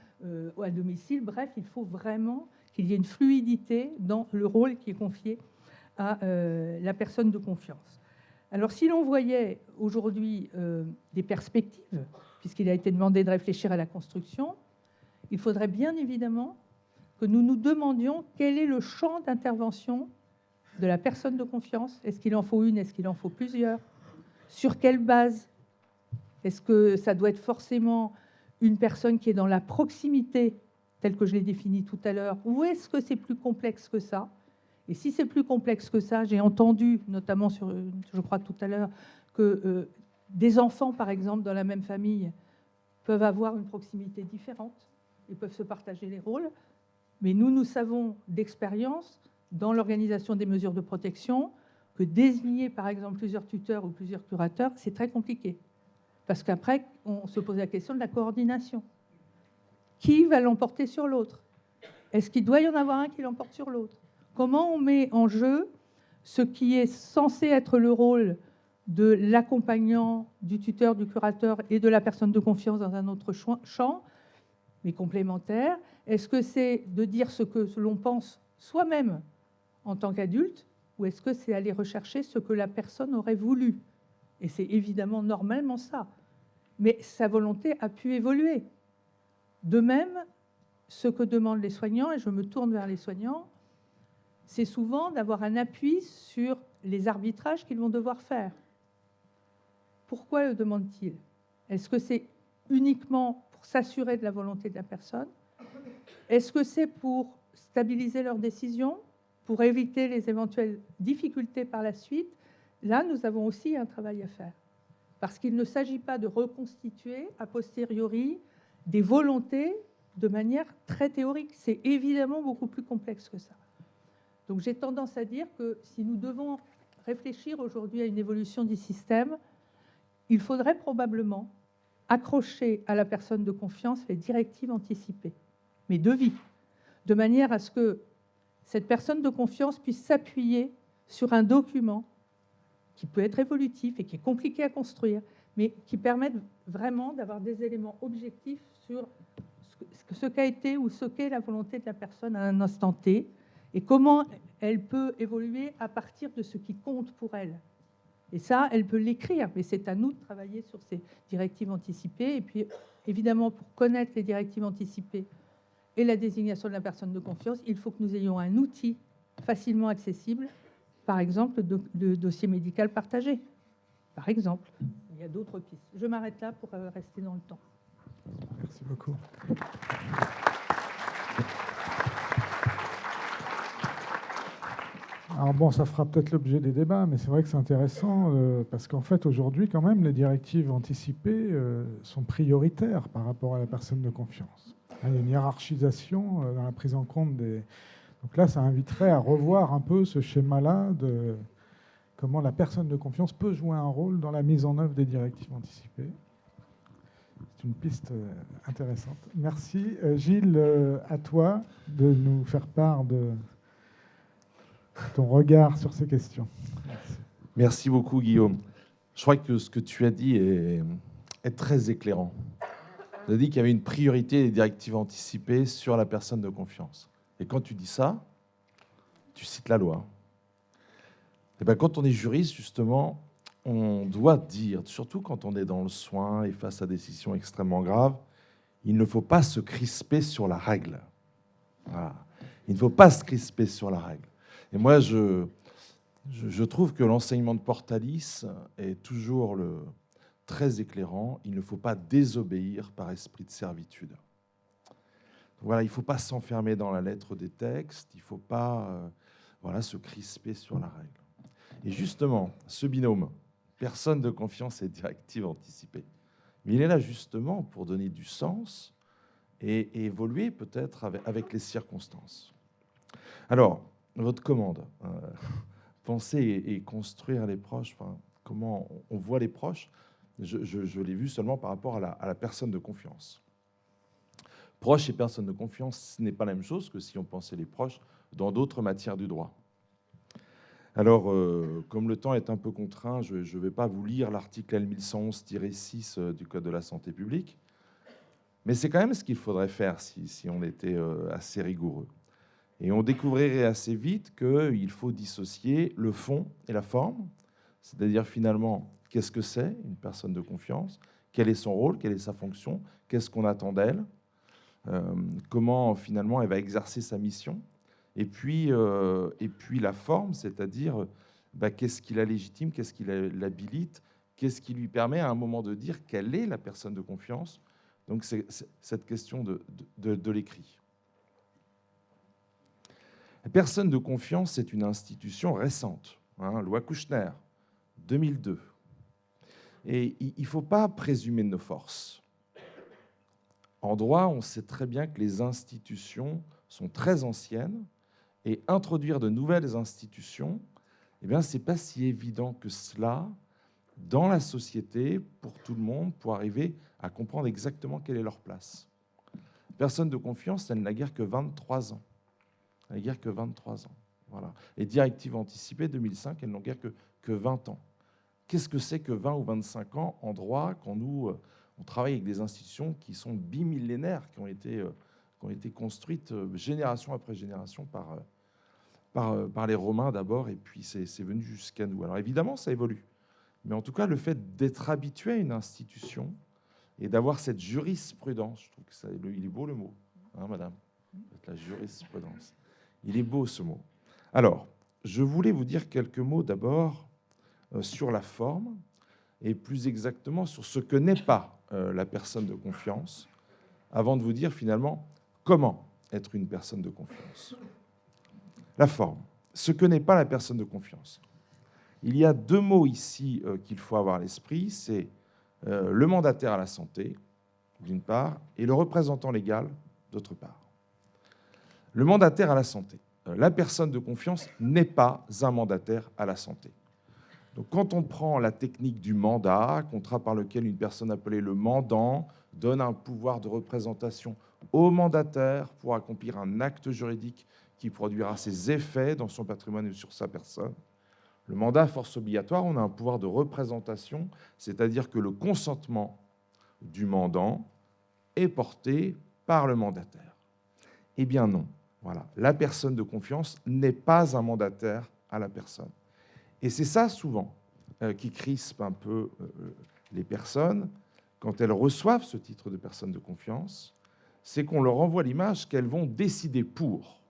à domicile. Bref, il faut vraiment qu'il y ait une fluidité dans le rôle qui est confié à la personne de confiance. Alors, si l'on voyait aujourd'hui des perspectives, puisqu'il a été demandé de réfléchir à la construction, il faudrait bien évidemment que nous nous demandions quel est le champ d'intervention de la personne de confiance. Est-ce qu'il en faut une? Est-ce qu'il en faut plusieurs? Sur quelle base? Est-ce que ça doit être forcément une personne qui est dans la proximité, telle que je l'ai définie tout à l'heure, ou est-ce que c'est plus complexe que ça? Et si c'est plus complexe que ça, j'ai entendu, notamment, je crois tout à l'heure, que des enfants, par exemple, dans la même famille, peuvent avoir une proximité différente et peuvent se partager les rôles. Mais nous savons d'expérience, dans l'organisation des mesures de protection, que désigner, par exemple, plusieurs tuteurs ou plusieurs curateurs, c'est très compliqué. Parce qu'après, on se pose la question de la coordination. Qui va l'emporter sur l'autre? Est-ce qu'il doit y en avoir un qui l'emporte sur l'autre? Comment on met en jeu ce qui est censé être le rôle de l'accompagnant, du tuteur, du curateur et de la personne de confiance dans un autre champ, mais complémentaire? Est-ce que c'est de dire ce que l'on pense soi-même en tant qu'adulte, ou est-ce que c'est aller rechercher ce que la personne aurait voulu? Et c'est évidemment normalement ça. Mais sa volonté a pu évoluer. De même, ce que demandent les soignants, et je me tourne vers les soignants, c'est souvent d'avoir un appui sur les arbitrages qu'ils vont devoir faire. Pourquoi le demandent-ils? Est-ce que c'est uniquement pour s'assurer de la volonté de la personne? Est-ce que c'est pour stabiliser leurs décisions, pour éviter les éventuelles difficultés par la suite? Là, nous avons aussi un travail à faire. Parce qu'il ne s'agit pas de reconstituer a posteriori des volontés de manière très théorique. C'est évidemment beaucoup plus complexe que ça. Donc j'ai tendance à dire que si nous devons réfléchir aujourd'hui à une évolution du système, il faudrait probablement accrocher à la personne de confiance les directives anticipées, mais de vie, de manière à ce que cette personne de confiance puisse s'appuyer sur un document qui peut être évolutif et qui est compliqué à construire, mais qui permet vraiment d'avoir des éléments objectifs sur ce qu'a été ou ce qu'est la volonté de la personne à un instant T, et comment elle peut évoluer à partir de ce qui compte pour elle. Et ça, elle peut l'écrire, mais c'est à nous de travailler sur ces directives anticipées. Et puis, évidemment, pour connaître les directives anticipées et la désignation de la personne de confiance, il faut que nous ayons un outil facilement accessible, par exemple, le dossier médical partagé. Par exemple, il y a d'autres pistes. Je m'arrête là pour rester dans le temps. Merci beaucoup. Alors bon, ça fera peut-être l'objet des débats, mais c'est vrai que c'est intéressant parce qu'en fait, aujourd'hui, quand même, les directives anticipées sont prioritaires par rapport à la personne de confiance. Il y a une hiérarchisation dans la prise en compte des... Donc là, ça inviterait à revoir un peu ce schéma-là de comment la personne de confiance peut jouer un rôle dans la mise en œuvre des directives anticipées. C'est une piste intéressante. Merci. Gilles, à toi de nous faire part de ton regard sur ces questions. Merci. Merci beaucoup, Guillaume. Je crois que ce que tu as dit est très éclairant. On a dit qu'il y avait une priorité des directives anticipées sur la personne de confiance. Et quand tu dis ça, tu cites la loi. Et bien, quand on est juriste, justement, on doit dire, surtout quand on est dans le soin et face à des décisions extrêmement graves, il ne faut pas se crisper sur la règle. Voilà. Il ne faut pas se crisper sur la règle. Et moi, je trouve que l'enseignement de Portalis est toujours très éclairant. Il ne faut pas désobéir par esprit de servitude. Voilà, il ne faut pas s'enfermer dans la lettre des textes, il ne faut pas se crisper sur la règle. Et justement, ce binôme, personne de confiance et directive anticipée, il est là justement pour donner du sens et évoluer peut-être avec les circonstances. Alors, votre commande, penser et construire les proches, comment on voit les proches, je l'ai vu seulement par rapport à la personne de confiance. Proche et personne de confiance, ce n'est pas la même chose que si on pensait les proches dans d'autres matières du droit. Alors, comme le temps est un peu contraint, je ne vais pas vous lire l'article L1111-6 du Code de la santé publique, mais c'est quand même ce qu'il faudrait faire si on était assez rigoureux. Et on découvrirait assez vite qu'il faut dissocier le fond et la forme, c'est-à-dire finalement, qu'est-ce que c'est une personne de confiance, quel est son rôle, quelle est sa fonction, qu'est-ce qu'on attend d'elle, comment finalement elle va exercer sa mission, et puis la forme, c'est-à-dire qu'est-ce qui la légitime, qu'est-ce qui l'habilite, qu'est-ce qui lui permet à un moment de dire quelle est la personne de confiance. Donc c'est cette question de l'écrit. La personne de confiance, c'est une institution récente, loi Kouchner, 2002. Et il ne faut pas présumer de nos forces. En droit, on sait très bien que les institutions sont très anciennes et introduire de nouvelles institutions, ce n'est pas si évident que cela dans la société, pour tout le monde, pour arriver à comprendre exactement quelle est leur place. Personne de confiance, elle n'a guère que 23 ans. Elle n'a guère que 23 ans. Voilà. Les directives anticipées 2005, elles n'ont guère que 20 ans. Qu'est-ce que c'est que 20 ou 25 ans en droit quand nous, on travaille avec des institutions qui sont bimillénaires, qui ont été construites génération après génération par les Romains d'abord, et puis c'est venu jusqu'à nous. Alors évidemment, ça évolue. Mais en tout cas, le fait d'être habitué à une institution et d'avoir cette jurisprudence, je trouve que il est beau le mot, madame, la jurisprudence. Il est beau ce mot. Alors, je voulais vous dire quelques mots d'abord sur la forme et plus exactement sur ce que n'est pas la personne de confiance, avant de vous dire finalement comment être une personne de confiance. La forme, ce que n'est pas la personne de confiance. Il y a deux mots ici qu'il faut avoir à l'esprit, c'est le mandataire à la santé, d'une part, et le représentant légal, d'autre part. Le mandataire à la santé. La personne de confiance n'est pas un mandataire à la santé. Donc, quand on prend la technique du mandat, contrat par lequel une personne appelée le mandant donne un pouvoir de représentation au mandataire pour accomplir un acte juridique qui produira ses effets dans son patrimoine ou sur sa personne. Le mandat à force obligatoire, on a un pouvoir de représentation, c'est-à-dire que le consentement du mandant est porté par le mandataire. Eh bien non, voilà. La personne de confiance n'est pas un mandataire à la personne. Et c'est ça souvent qui crispe un peu les personnes quand elles reçoivent ce titre de personne de confiance, c'est qu'on leur envoie l'image qu'elles vont décider pour.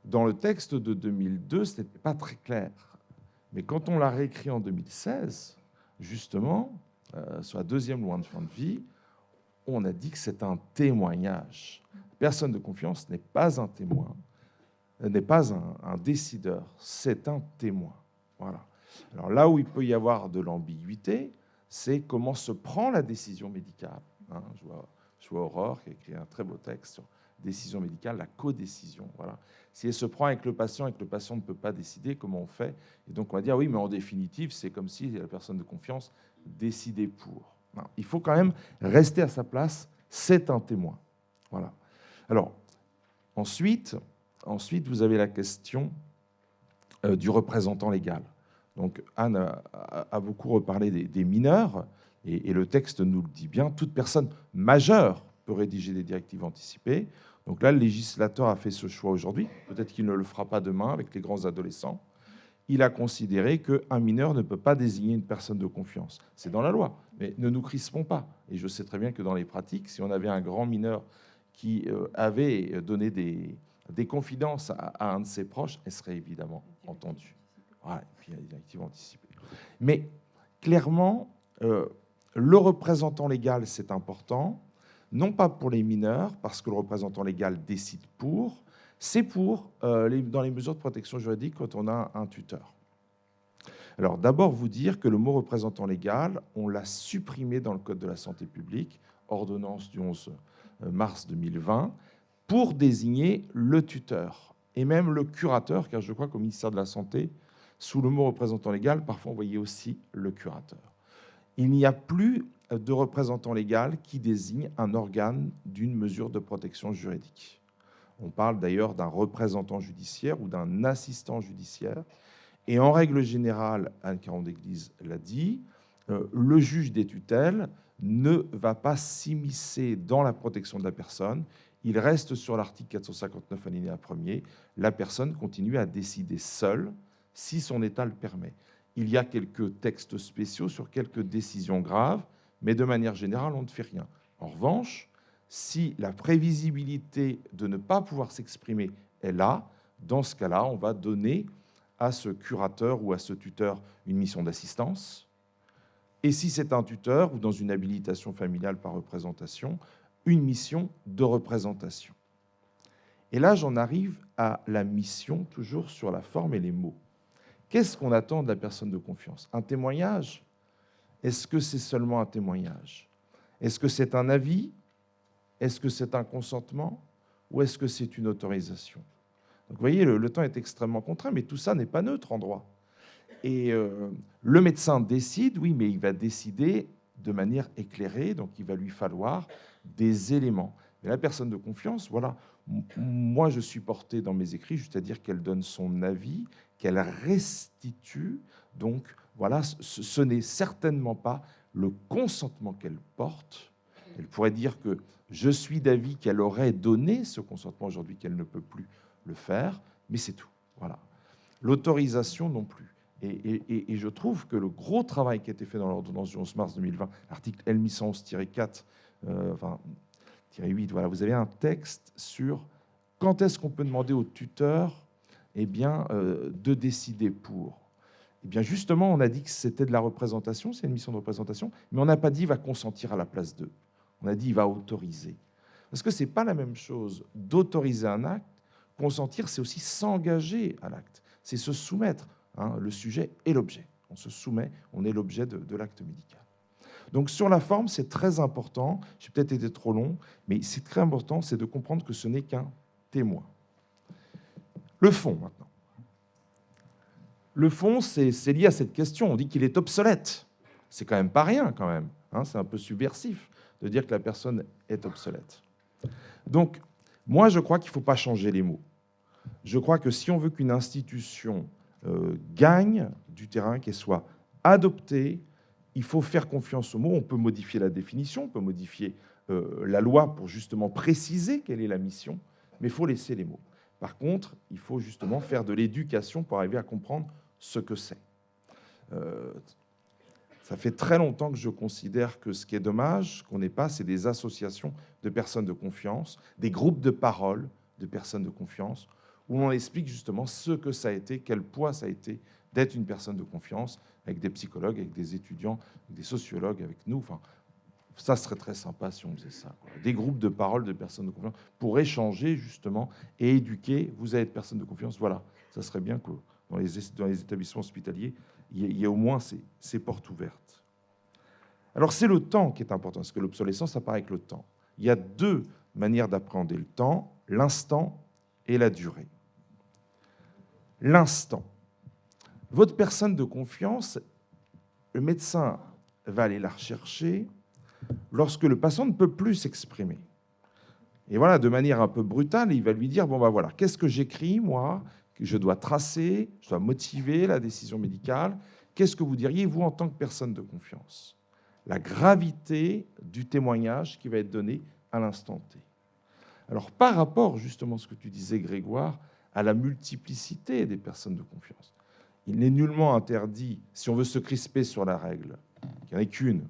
Dans le texte de 2002, ce n'était pas très clair. Mais quand on l'a réécrit en 2016, justement, sur la deuxième loi de fin de vie, on a dit que c'est un témoignage. Personne de confiance n'est pas un témoin, n'est pas un décideur, c'est un témoin. Voilà. Alors là où il peut y avoir de l'ambiguïté, c'est comment se prend la décision médicale. Je vois Aurore qui a écrit un très beau texte sur décision médicale, la codécision. Voilà. Si elle se prend avec le patient et que le patient ne peut pas décider, comment on fait? Et donc on va dire oui, mais en définitive, c'est comme si la personne de confiance décidait pour. Non, il faut quand même rester à sa place, c'est un témoin. Voilà. Alors, ensuite, vous avez la question du représentant légal. Donc Anne a beaucoup reparlé des mineurs. Et le texte nous le dit bien, toute personne majeure peut rédiger des directives anticipées. Donc là, le législateur a fait ce choix aujourd'hui. Peut-être qu'il ne le fera pas demain avec les grands adolescents. Il a considéré qu'un mineur ne peut pas désigner une personne de confiance. C'est dans la loi, mais ne nous crispons pas. Et je sais très bien que dans les pratiques, si on avait un grand mineur qui avait donné des confidences à un de ses proches, elle serait évidemment entendue. Ouais, et puis il y a des directives anticipées. Mais clairement, le représentant légal, c'est important, non pas pour les mineurs, parce que le représentant légal décide pour, c'est pour, dans les mesures de protection juridique, quand on a un tuteur. Alors d'abord, vous dire que le mot représentant légal, on l'a supprimé dans le Code de la santé publique, ordonnance du 11 mars 2020, pour désigner le tuteur, et même le curateur, car je crois qu'au ministère de la Santé, sous le mot représentant légal, parfois on voyait aussi le curateur. Il n'y a plus de représentant légal qui désigne un organe d'une mesure de protection juridique. On parle d'ailleurs d'un représentant judiciaire ou d'un assistant judiciaire. Et en règle générale, Anne Caron-Déglise l'a dit, le juge des tutelles ne va pas s'immiscer dans la protection de la personne. Il reste sur l'article 459 alinéa 1er. La personne continue à décider seule si son état le permet. Il y a quelques textes spéciaux sur quelques décisions graves, mais de manière générale, on ne fait rien. En revanche, si la prévisibilité de ne pas pouvoir s'exprimer est là, dans ce cas-là, on va donner à ce curateur ou à ce tuteur une mission d'assistance. Et si c'est un tuteur ou dans une habilitation familiale par représentation, une mission de représentation. Et là, j'en arrive à la mission, toujours sur la forme et les mots. Qu'est-ce qu'on attend de la personne de confiance? Un témoignage? Est-ce que c'est seulement un témoignage? Est-ce que c'est un avis? Est-ce que c'est un consentement? Ou est-ce que c'est une autorisation? Donc, vous voyez, le temps est extrêmement contraint, mais tout ça n'est pas neutre en droit. Et le médecin décide, oui, mais il va décider de manière éclairée, donc il va lui falloir des éléments. Mais la personne de confiance, voilà, moi je suis porté dans mes écrits juste à dire qu'elle donne son avis, qu'elle restitue. Donc voilà, ce n'est certainement pas le consentement qu'elle porte. Elle pourrait dire que je suis d'avis qu'elle aurait donné ce consentement aujourd'hui, qu'elle ne peut plus le faire, mais c'est tout. Voilà. L'autorisation non plus. Et je trouve que le gros travail qui a été fait dans l'ordonnance du 11 mars 2020, l'article L1111-4, enfin, -8, voilà, vous avez un texte sur quand est-ce qu'on peut demander au tuteur de décider pour. Eh bien, justement, on a dit que c'était de la représentation, c'est une mission de représentation, mais on n'a pas dit qu'il va consentir à la place d'eux. On a dit qu'il va autoriser. Parce que ce n'est pas la même chose d'autoriser un acte. Consentir, c'est aussi s'engager à l'acte. C'est se soumettre. Hein, le sujet et l'objet. On se soumet, on est l'objet de l'acte médical. Donc sur la forme, c'est très important. J'ai peut-être été trop long, mais c'est très important, c'est de comprendre que ce n'est qu'un témoin. Le fond, maintenant. Le fond, c'est lié à cette question. On dit qu'il est obsolète. C'est quand même pas rien, quand même. Hein, c'est un peu subversif de dire que la personne est obsolète. Donc, moi, je crois qu'il ne faut pas changer les mots. Je crois que si on veut qu'une institution gagne du terrain, qu'elle soit adoptée, il faut faire confiance aux mots. On peut modifier la définition, on peut modifier la loi pour justement préciser quelle est la mission, mais il faut laisser les mots. Par contre, il faut justement faire de l'éducation pour arriver à comprendre ce que c'est. Ça fait très longtemps que je considère que ce qui est dommage, qu'on n'ait pas, c'est des associations de personnes de confiance, des groupes de parole de personnes de confiance, où on explique justement ce que ça a été, quel poids ça a été d'être une personne de confiance, avec des psychologues, avec des étudiants, avec des sociologues, avec nous. Enfin, ça serait très sympa si on faisait ça, quoi. Des groupes de parole de personnes de confiance pour échanger justement et éduquer. Vous avez être personne de confiance, voilà. Ça serait bien que dans les établissements hospitaliers, il y ait au moins ces portes ouvertes. Alors c'est le temps qui est important, parce que l'obsolescence apparaît avec le temps. Il y a deux manières d'appréhender le temps, l'instant et la durée. L'instant. Votre personne de confiance, le médecin va aller la rechercher lorsque le patient ne peut plus s'exprimer. Et voilà, de manière un peu brutale, il va lui dire, bon ben voilà, qu'est-ce que j'écris, moi, que je dois tracer, je dois motiver la décision médicale, qu'est-ce que vous diriez, vous, en tant que personne de confiance? la gravité du témoignage qui va être donné à l'instant T. Alors, par rapport, justement, à ce que tu disais, Grégoire, à la multiplicité des personnes de confiance, il n'est nullement interdit, si on veut se crisper sur la règle, qu'il n'y en ait qu'une,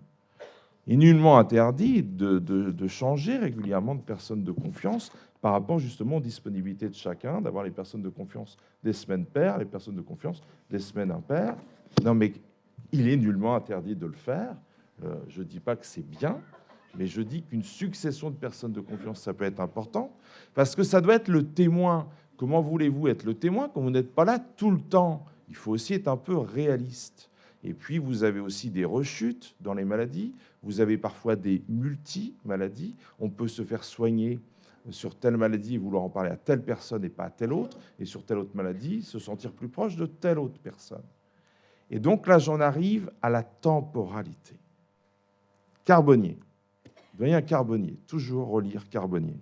il n'est nullement interdit de changer régulièrement de personnes de confiance par rapport justement aux disponibilités de chacun, d'avoir les personnes de confiance des semaines paires, les personnes de confiance des semaines impaires. Non, mais il est nullement interdit de le faire. Je ne dis pas que c'est bien, mais je dis qu'une succession de personnes de confiance, ça peut être important, parce que ça doit être le témoin. Comment voulez-vous être le témoin quand vous n'êtes pas là tout le temps? Il faut aussi être un peu réaliste. Et puis, vous avez aussi des rechutes dans les maladies. Vous avez parfois des multi-maladies. On peut se faire soigner sur telle maladie et vouloir en parler à telle personne et pas à telle autre. Et sur telle autre maladie, se sentir plus proche de telle autre personne. Et donc là, j'en arrive à la temporalité. Carbonnier. Doyen Carbonnier, toujours relire Carbonnier,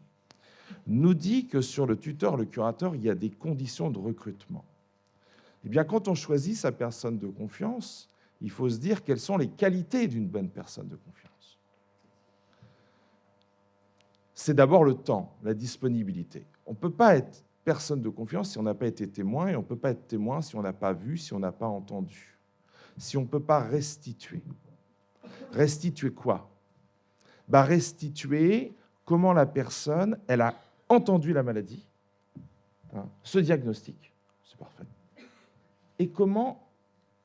nous dit que sur le tuteur, le curateur, il y a des conditions de recrutement. Eh bien, quand on choisit sa personne de confiance, il faut se dire quelles sont les qualités d'une bonne personne de confiance. C'est d'abord le temps, la disponibilité. On ne peut pas être personne de confiance si on n'a pas été témoin, et on ne peut pas être témoin si on n'a pas vu, si on n'a pas entendu, si on ne peut pas restituer. Restituer quoi? Restituer comment la personne, elle a entendu la maladie, ce diagnostic, c'est parfait, et comment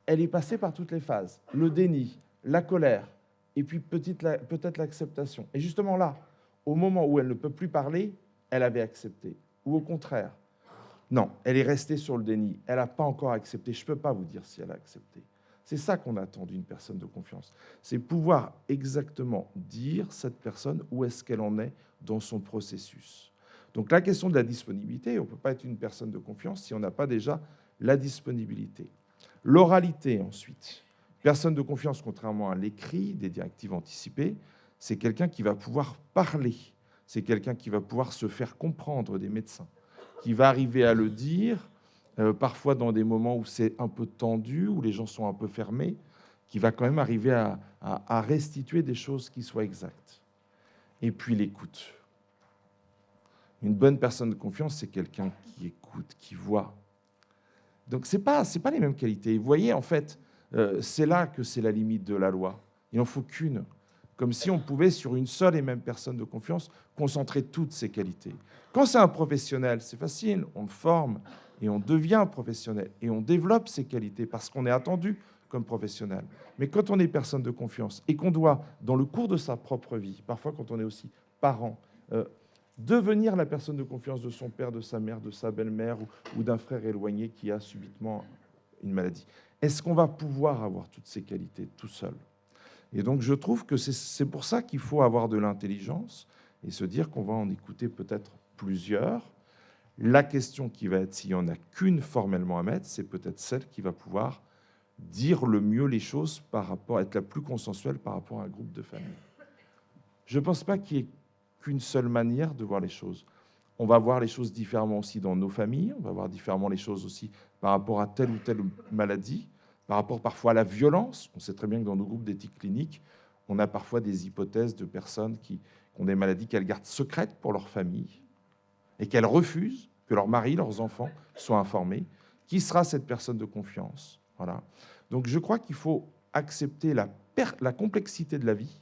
elle est passée par toutes les phases, le déni, la colère, et puis peut-être l'acceptation. Et justement là, au moment où elle ne peut plus parler, elle avait accepté. Ou au contraire, non, elle est restée sur le déni, elle n'a pas encore accepté. Je ne peux pas vous dire si elle a accepté. C'est ça qu'on attend d'une personne de confiance. C'est pouvoir exactement dire, cette personne, où est-ce qu'elle en est dans son processus. Donc la question de la disponibilité, on ne peut pas être une personne de confiance si on n'a pas déjà la disponibilité. L'oralité, ensuite. Personne de confiance, contrairement à l'écrit, des directives anticipées, c'est quelqu'un qui va pouvoir parler. C'est quelqu'un qui va pouvoir se faire comprendre des médecins, qui va arriver à le dire, parfois dans des moments où c'est un peu tendu, où les gens sont un peu fermés, qui va quand même arriver à restituer des choses qui soient exactes. Et puis l'écoute. Une bonne personne de confiance, c'est quelqu'un qui écoute, qui voit. Donc ce n'est pas les mêmes qualités. Vous voyez, en fait, c'est là que c'est la limite de la loi. Il n'en faut qu'une. Comme si on pouvait, sur une seule et même personne de confiance, concentrer toutes ses qualités. Quand c'est un professionnel, c'est facile, on le forme et on devient professionnel et on développe ses qualités parce qu'on est attendu comme professionnel. Mais quand on est personne de confiance et qu'on doit, dans le cours de sa propre vie, parfois quand on est aussi parent, devenir la personne de confiance de son père, de sa mère, de sa belle-mère ou d'un frère éloigné qui a subitement une maladie, est-ce qu'on va pouvoir avoir toutes ces qualités tout seul? Et donc, je trouve que c'est pour ça qu'il faut avoir de l'intelligence et se dire qu'on va en écouter peut-être plusieurs. La question qui va être, s'il n'y en a qu'une formellement à mettre, c'est peut-être celle qui va pouvoir dire le mieux les choses par rapport, être la plus consensuelle par rapport à un groupe de famille. Je ne pense pas qu'il y ait qu'une seule manière de voir les choses. On va voir les choses différemment aussi dans nos familles, on va voir différemment les choses aussi par rapport à telle ou telle maladie, par rapport parfois à la violence. On sait très bien que dans nos groupes d'éthique clinique, on a parfois des hypothèses de personnes qui ont des maladies qu'elles gardent secrètes pour leur famille et qu'elles refusent que leur mari, leurs enfants soient informés. Qui sera cette personne de confiance? Voilà. Donc je crois qu'il faut accepter la complexité de la vie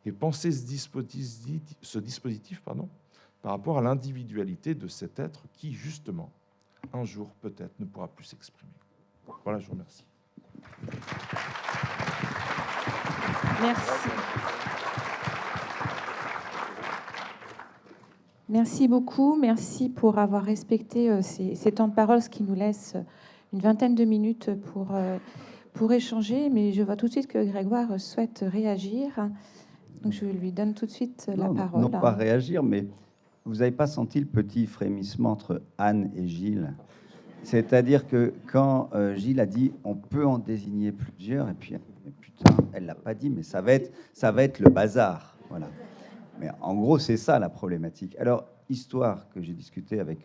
et penser ce dispositif par rapport à l'individualité de cet être qui, justement, un jour peut-être ne pourra plus s'exprimer. Voilà, je vous remercie. Merci. Merci beaucoup. Merci pour avoir respecté ces temps de parole, ce qui nous laisse une vingtaine de minutes pour échanger. Mais je vois tout de suite que Grégoire souhaite réagir. Donc je lui donne tout de suite la parole. Non, pas réagir, mais vous n'avez pas senti le petit frémissement entre Anne et Gilles? C'est-à-dire que quand Gilles a dit on peut en désigner plusieurs, et puis putain, elle l'a pas dit, mais ça va être le bazar. Voilà. Mais en gros, c'est ça la problématique. Alors, histoire que j'ai discuté avec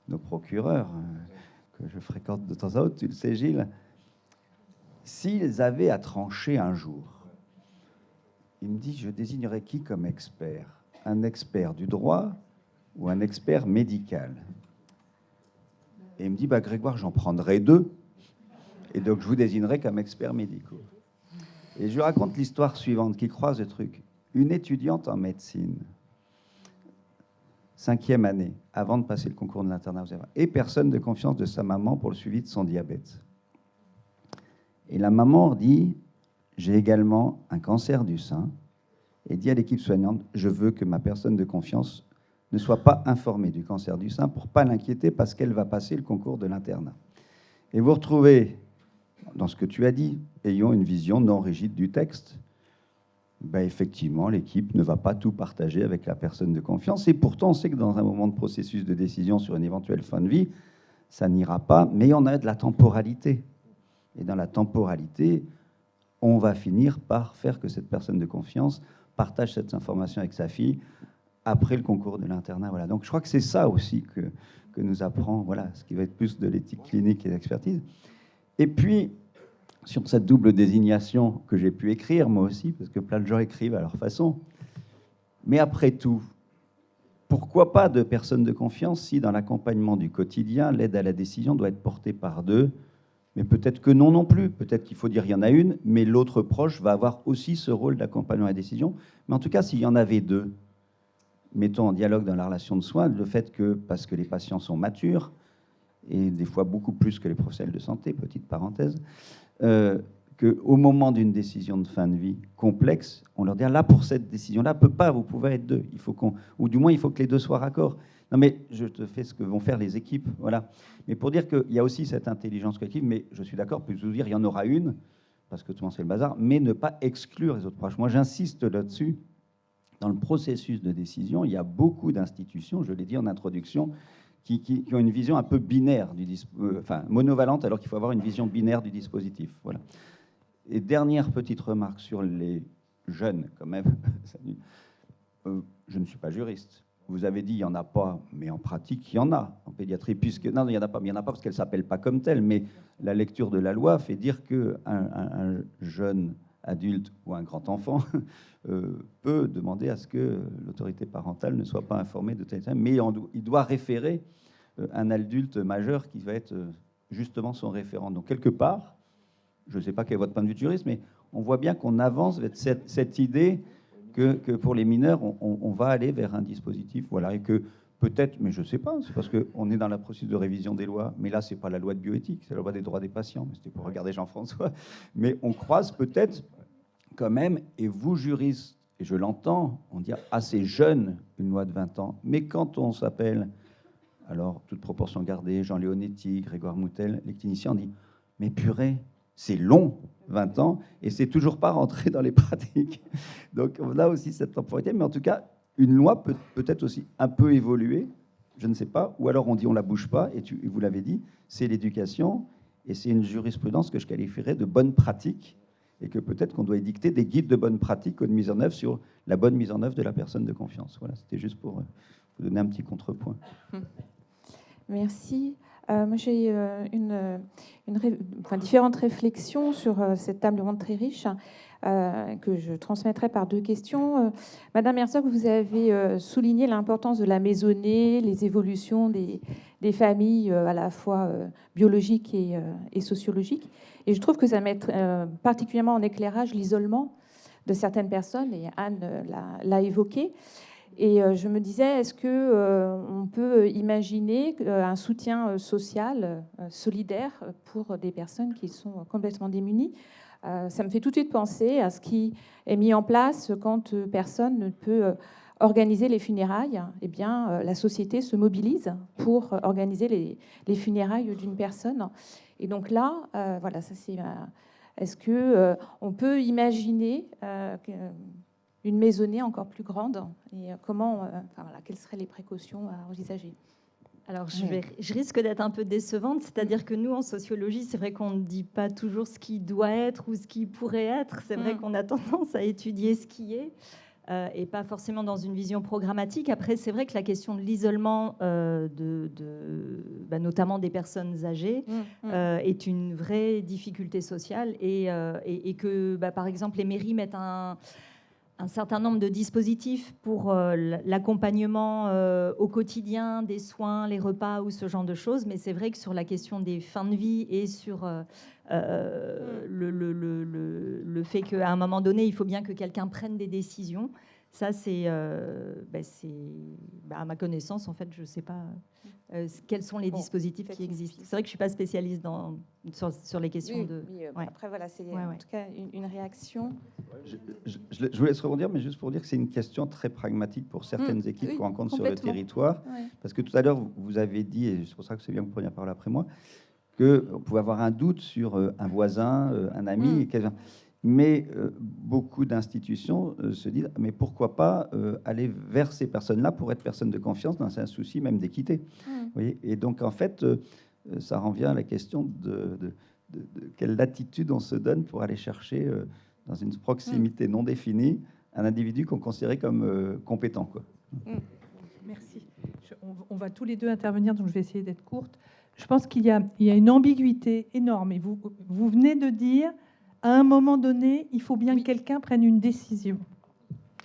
nos procureurs, que je fréquente de temps à autre, tu le sais, Gilles, s'ils avaient à trancher un jour il me dit, je désignerai qui comme expert? Un expert du droit ou un expert médical? Et il me dit, bah, Grégoire, j'en prendrai 2. Et donc, je vous désignerai comme expert médicaux. Et je lui raconte l'histoire suivante qui croise le truc. Une étudiante en médecine, 5e année, avant de passer le concours de l'internat, et personne de confiance de sa maman pour le suivi de son diabète. Et la maman dit, j'ai également un cancer du sein, et dit à l'équipe soignante, je veux que ma personne de confiance ne soit pas informée du cancer du sein pour ne pas l'inquiéter parce qu'elle va passer le concours de l'internat. Et vous retrouvez, dans ce que tu as dit, ayant une vision non rigide du texte, ben effectivement, l'équipe ne va pas tout partager avec la personne de confiance. Et pourtant, on sait que dans un moment de processus de décision sur une éventuelle fin de vie, ça n'ira pas, mais on a de la temporalité. Et dans la temporalité, on va finir par faire que cette personne de confiance partage cette information avec sa fille après le concours de l'internat. Voilà. Donc je crois que c'est ça aussi que nous apprend, voilà, ce qui va être plus de l'éthique clinique et d'expertise. Et puis, sur cette double désignation que j'ai pu écrire, moi aussi, parce que plein de gens écrivent à leur façon. Mais après tout, pourquoi pas de personnes de confiance si dans l'accompagnement du quotidien, l'aide à la décision doit être portée par 2, mais peut-être que non plus. Peut-être qu'il faut dire qu'il y en a une, mais l'autre proche va avoir aussi ce rôle d'accompagnement à la décision. Mais en tout cas, s'il y en avait 2, mettons en dialogue dans la relation de soins, le fait que, parce que les patients sont matures, et des fois beaucoup plus que les professionnels de santé, petite parenthèse, qu'au moment d'une décision de fin de vie complexe, on leur dit, là, pour cette décision-là, vous pouvez être 2. Il faut ou du moins, il faut que les 2 soient raccords. Non, mais je te fais ce que vont faire les équipes. Voilà. Mais pour dire qu'il y a aussi cette intelligence collective, mais je suis d'accord, plus vous dire, il y en aura une, parce que tout le monde c'est le bazar, mais ne pas exclure les autres proches. Moi, j'insiste là-dessus. Dans le processus de décision, il y a beaucoup d'institutions, je l'ai dit en introduction, qui ont une vision un peu binaire, enfin monovalente, alors qu'il faut avoir une vision binaire du dispositif. Voilà. Et dernière petite remarque sur les jeunes, quand même. Je ne suis pas juriste. Vous avez dit il n'y en a pas, mais en pratique, il y en a en pédiatrie. Non, il n'y en a pas parce qu'elle ne s'appelle pas comme telle, mais la lecture de la loi fait dire qu'un jeune adulte ou un grand enfant peut demander à ce que l'autorité parentale ne soit pas informée de tel, mais il doit référer un adulte majeur qui va être justement son référent. Donc quelque part, je ne sais pas quel est votre point de vue de juriste, mais on voit bien qu'on avance vers cette idée que pour les mineurs, on va aller vers un dispositif, voilà, et que peut-être, mais je ne sais pas, c'est parce qu'on est dans la procédure de révision des lois, mais là, ce n'est pas la loi de bioéthique, c'est la loi des droits des patients, mais c'était pour regarder Jean-François, mais on croise peut-être quand même, et vous, juristes, et je l'entends, on dit assez jeune, une loi de 20 ans, mais quand on s'appelle, alors, toute proportion gardée, Jean Leonetti, Grégoire Moutel, les cliniciens, on dit, mais purée, c'est long, 20 ans, et c'est toujours pas rentré dans les pratiques. Donc, on a aussi cette temporalité, mais en tout cas, une loi peut peut-être aussi un peu évoluer, je ne sais pas, ou alors on dit on la bouge pas, et vous l'avez dit, c'est l'éducation, et c'est une jurisprudence que je qualifierais de bonne pratique, et que peut-être qu'on doit édicter des guides de bonne pratique ou de mise en œuvre sur la bonne mise en œuvre de la personne de confiance. Voilà, c'était juste pour vous donner un petit contrepoint. Merci. Moi, j'ai différentes réflexions sur cette table ronde très riche que je transmettrai par 2 questions. Madame Herzog, vous avez souligné l'importance de la maisonnée, les évolutions des familles à la fois biologiques et sociologiques. Et je trouve que ça met particulièrement en éclairage l'isolement de certaines personnes, et Anne l'a évoqué. Et je me disais, est-ce qu'on peut imaginer un soutien social, solidaire pour des personnes qui sont complètement démunies? Ça me fait tout de suite penser à ce qui est mis en place quand personne ne peut organiser les funérailles. Eh bien, la société se mobilise pour organiser les funérailles d'une personne. Et donc là, voilà, ça c'est... Est-ce qu'on peut imaginer... une maisonnée encore plus grande, et comment, quelles seraient les précautions à envisager? Alors, je risque d'être un peu décevante, c'est-à-dire que nous, en sociologie, c'est vrai qu'on ne dit pas toujours ce qui doit être ou ce qui pourrait être. C'est vrai qu'on a tendance à étudier ce qui est, et pas forcément dans une vision programmatique. Après, c'est vrai que la question de l'isolement, notamment des personnes âgées, est une vraie difficulté sociale, et que, par exemple, les mairies mettent un un certain nombre de dispositifs pour l'accompagnement au quotidien, des soins, les repas ou ce genre de choses. Mais c'est vrai que sur la question des fins de vie et sur le fait qu'à un moment donné, il faut bien que quelqu'un prenne des décisions, ça, c'est, à ma connaissance, en fait, je ne sais pas quels sont les dispositifs qui existent. C'est vrai que je ne suis pas spécialiste sur les questions de... Oui, Ouais. après, voilà, c'est Ouais, en ouais. tout cas une réaction. Je vous laisse rebondir, mais juste pour dire que c'est une question très pragmatique pour certaines équipes oui, qu'on rencontre sur le complètement. territoire. Ouais. Parce que tout à l'heure, vous avez dit, et c'est pour ça que c'est bien que vous preniez la parole après moi, qu'on pouvait avoir un doute sur un voisin, un ami, mais beaucoup d'institutions se disent, mais pourquoi pas aller vers ces personnes-là pour être personnes de confiance dans un souci même d'équité. Vous voyez, et donc, en fait, ça revient à la question de quelle latitude on se donne pour aller chercher, dans une proximité non définie, un individu qu'on considérait comme compétent, quoi. Merci. On va tous les deux intervenir, donc je vais essayer d'être courte. Je pense qu'il y a une ambiguïté énorme. Et vous venez de dire, à un moment donné, il faut bien que quelqu'un prenne une décision.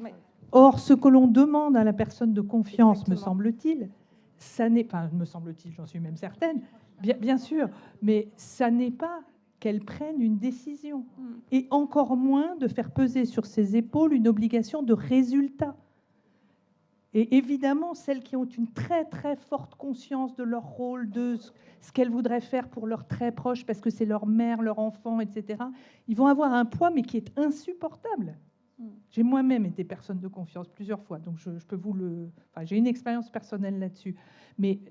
Oui. Or, ce que l'on demande à la personne de confiance, Exactement. me semble-t-il, ça n'est pas, me semble-t-il, j'en suis même certaine, bien sûr, mais ça n'est pas qu'elle prenne une décision. Et encore moins de faire peser sur ses épaules une obligation de résultat. Et évidemment, celles qui ont une très, très forte conscience de leur rôle, de ce qu'elles voudraient faire pour leurs très proches, parce que c'est leur mère, leur enfant, etc., ils vont avoir un poids, mais qui est insupportable. J'ai moi-même été personne de confiance plusieurs fois, donc je peux vous le... Enfin, j'ai une expérience personnelle là-dessus. Mais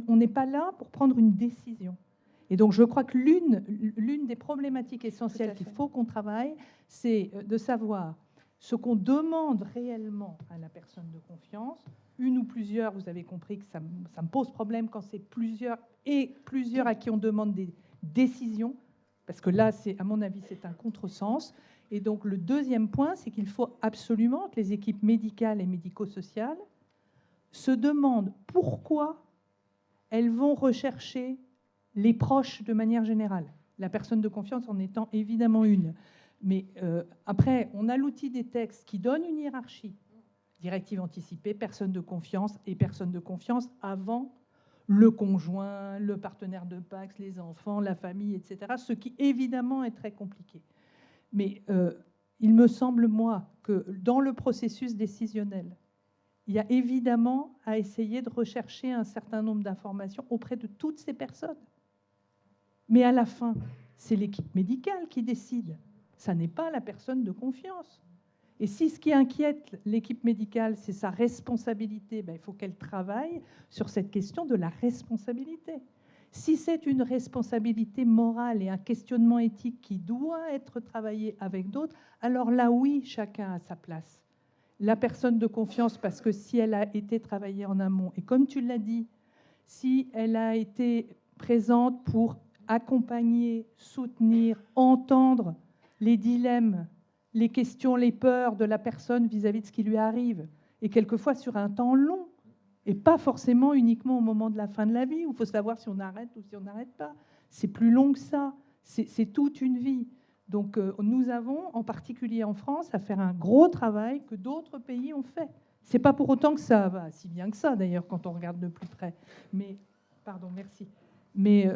on n'est pas là pour prendre une décision. Et donc, je crois que l'une des problématiques essentielles qu'il faut qu'on travaille, c'est de savoir ce qu'on demande réellement à la personne de confiance. Une ou plusieurs, vous avez compris que ça me pose problème quand c'est plusieurs à qui on demande des décisions, parce que là, à mon avis, c'est un contresens. Et donc, le deuxième point, c'est qu'il faut absolument que les équipes médicales et médico-sociales se demandent pourquoi elles vont rechercher les proches de manière générale. La personne de confiance en étant évidemment une. Mais après, on a l'outil des textes qui donne une hiérarchie. Directive anticipée, personne de confiance et personne de confiance avant le conjoint, le partenaire de PACS, les enfants, la famille, etc. Ce qui, évidemment, est très compliqué. Mais il me semble, moi, que dans le processus décisionnel, il y a évidemment à essayer de rechercher un certain nombre d'informations auprès de toutes ces personnes. Mais à la fin, c'est l'équipe médicale qui décide. Ça n'est pas la personne de confiance. Et si ce qui inquiète l'équipe médicale, c'est sa responsabilité, il faut qu'elle travaille sur cette question de la responsabilité. Si c'est une responsabilité morale et un questionnement éthique qui doit être travaillé avec d'autres, alors là, oui, chacun a sa place. La personne de confiance, parce que si elle a été travaillée en amont, et comme tu l'as dit, si elle a été présente pour accompagner, soutenir, entendre les dilemmes, les questions, les peurs de la personne vis-à-vis de ce qui lui arrive, et quelquefois sur un temps long, et pas forcément uniquement au moment de la fin de la vie, où il faut savoir si on arrête ou si on n'arrête pas. C'est plus long que ça, c'est toute une vie. Donc nous avons, en particulier en France, à faire un gros travail que d'autres pays ont fait. C'est pas pour autant que ça va si bien que ça, d'ailleurs, quand on regarde de plus près. Mais, pardon, merci. Mais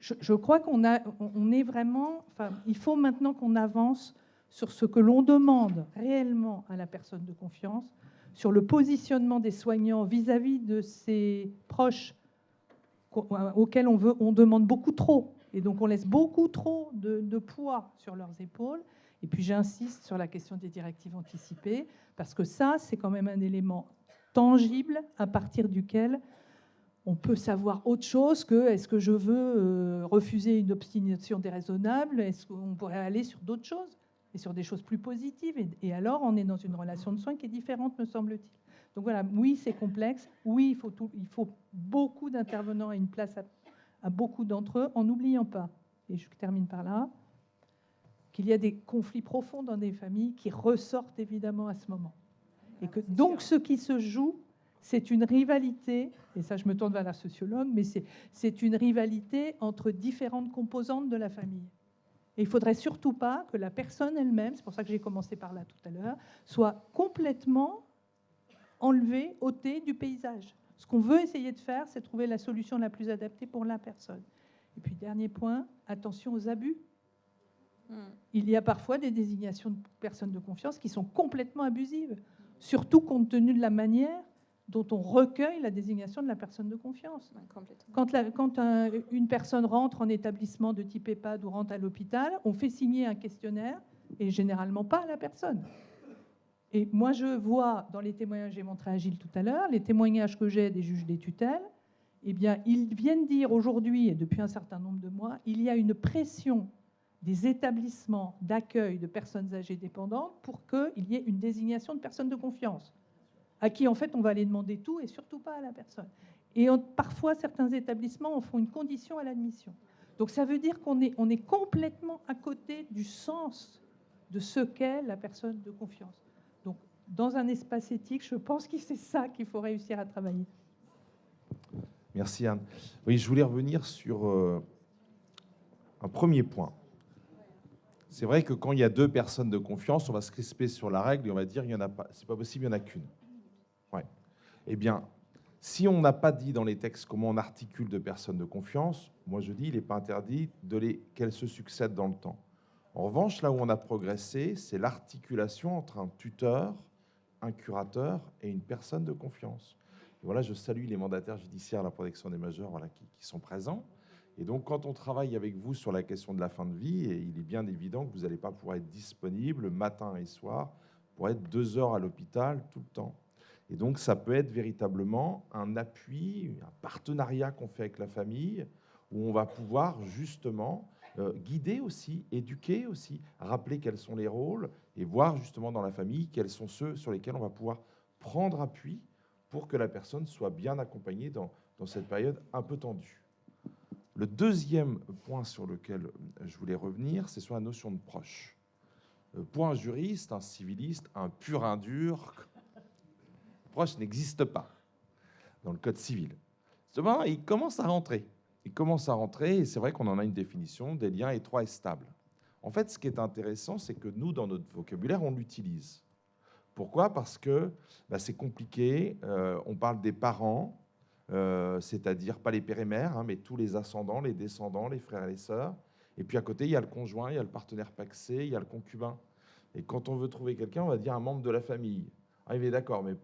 je crois qu'on est vraiment... Enfin, il faut maintenant qu'on avance sur ce que l'on demande réellement à la personne de confiance, sur le positionnement des soignants vis-à-vis de ses proches auxquels on demande beaucoup trop. Et donc, on laisse beaucoup trop de poids sur leurs épaules. Et puis, j'insiste sur la question des directives anticipées, parce que ça, c'est quand même un élément tangible à partir duquel on peut savoir autre chose que est-ce que je veux refuser une obstination déraisonnable, est-ce qu'on pourrait aller sur d'autres choses et sur des choses plus positives. Et alors, on est dans une relation de soins qui est différente, me semble-t-il. Donc voilà, oui, c'est complexe. Oui, il faut beaucoup d'intervenants et une place à beaucoup d'entre eux, en n'oubliant pas, et je termine par là, qu'il y a des conflits profonds dans des familles qui ressortent évidemment à ce moment. Et que donc ce qui se joue, c'est une rivalité, et ça je me tourne vers la sociologue, mais c'est une rivalité entre différentes composantes de la famille. Et il ne faudrait surtout pas que la personne elle-même, c'est pour ça que j'ai commencé par là tout à l'heure, soit complètement enlevée, ôtée du paysage. Ce qu'on veut essayer de faire, c'est trouver la solution la plus adaptée pour la personne. Et puis, dernier point, attention aux abus. Il y a parfois des désignations de personnes de confiance qui sont complètement abusives, surtout compte tenu de la manière dont on recueille la désignation de la personne de confiance. Quand une personne rentre en établissement de type EHPAD ou rentre à l'hôpital, on fait signer un questionnaire et généralement pas à la personne. Et moi, je vois dans les témoignages, j'ai montré à Gilles tout à l'heure, les témoignages que j'ai des juges des tutelles, eh bien, ils viennent dire aujourd'hui, et depuis un certain nombre de mois, il y a une pression des établissements d'accueil de personnes âgées dépendantes pour qu'il y ait une désignation de personnes de confiance, à qui, en fait, on va aller demander tout et surtout pas à la personne. Et parfois, certains établissements en font une condition à l'admission. Donc, ça veut dire qu'on est complètement à côté du sens de ce qu'est la personne de confiance. Donc, dans un espace éthique, je pense que c'est ça qu'il faut réussir à travailler. Merci, Anne. Oui, je voulais revenir sur un premier point. C'est vrai que quand il y a deux personnes de confiance, on va se crisper sur la règle et on va dire il y en a pas, c'est pas possible, il n'y en a qu'une. Ouais. Eh bien, si on n'a pas dit dans les textes comment on articule deux personnes de confiance, moi je dis il n'est pas interdit qu'elles se succèdent dans le temps. En revanche, là où on a progressé, c'est l'articulation entre un tuteur, un curateur et une personne de confiance. Et voilà, je salue les mandataires judiciaires à la protection des majeurs, voilà, qui sont présents. Et donc, quand on travaille avec vous sur la question de la fin de vie, et il est bien évident que vous n'allez pas pouvoir être disponible matin et soir pour être 2 heures à l'hôpital tout le temps. Et donc, ça peut être véritablement un appui, un partenariat qu'on fait avec la famille, où on va pouvoir justement guider aussi, éduquer aussi, rappeler quels sont les rôles, et voir justement dans la famille quels sont ceux sur lesquels on va pouvoir prendre appui pour que la personne soit bien accompagnée dans cette période un peu tendue. Le deuxième point sur lequel je voulais revenir, c'est sur la notion de proche. Pour un juriste, un civiliste, un pur un dur, proche n'existe pas dans le code civil. Cependant, il commence à rentrer. Il commence à rentrer, et c'est vrai qu'on en a une définition, des liens étroits et stables. En fait, ce qui est intéressant, c'est que nous, dans notre vocabulaire, on l'utilise. Pourquoi ? Parce que c'est compliqué. On parle des parents, c'est-à-dire pas les pères et mères, mais tous les ascendants, les descendants, les frères et les sœurs. Et puis à côté, il y a le conjoint, il y a le partenaire pacsé, il y a le concubin. Et quand on veut trouver quelqu'un, on va dire un membre de la famille. Ah, il est d'accord, mais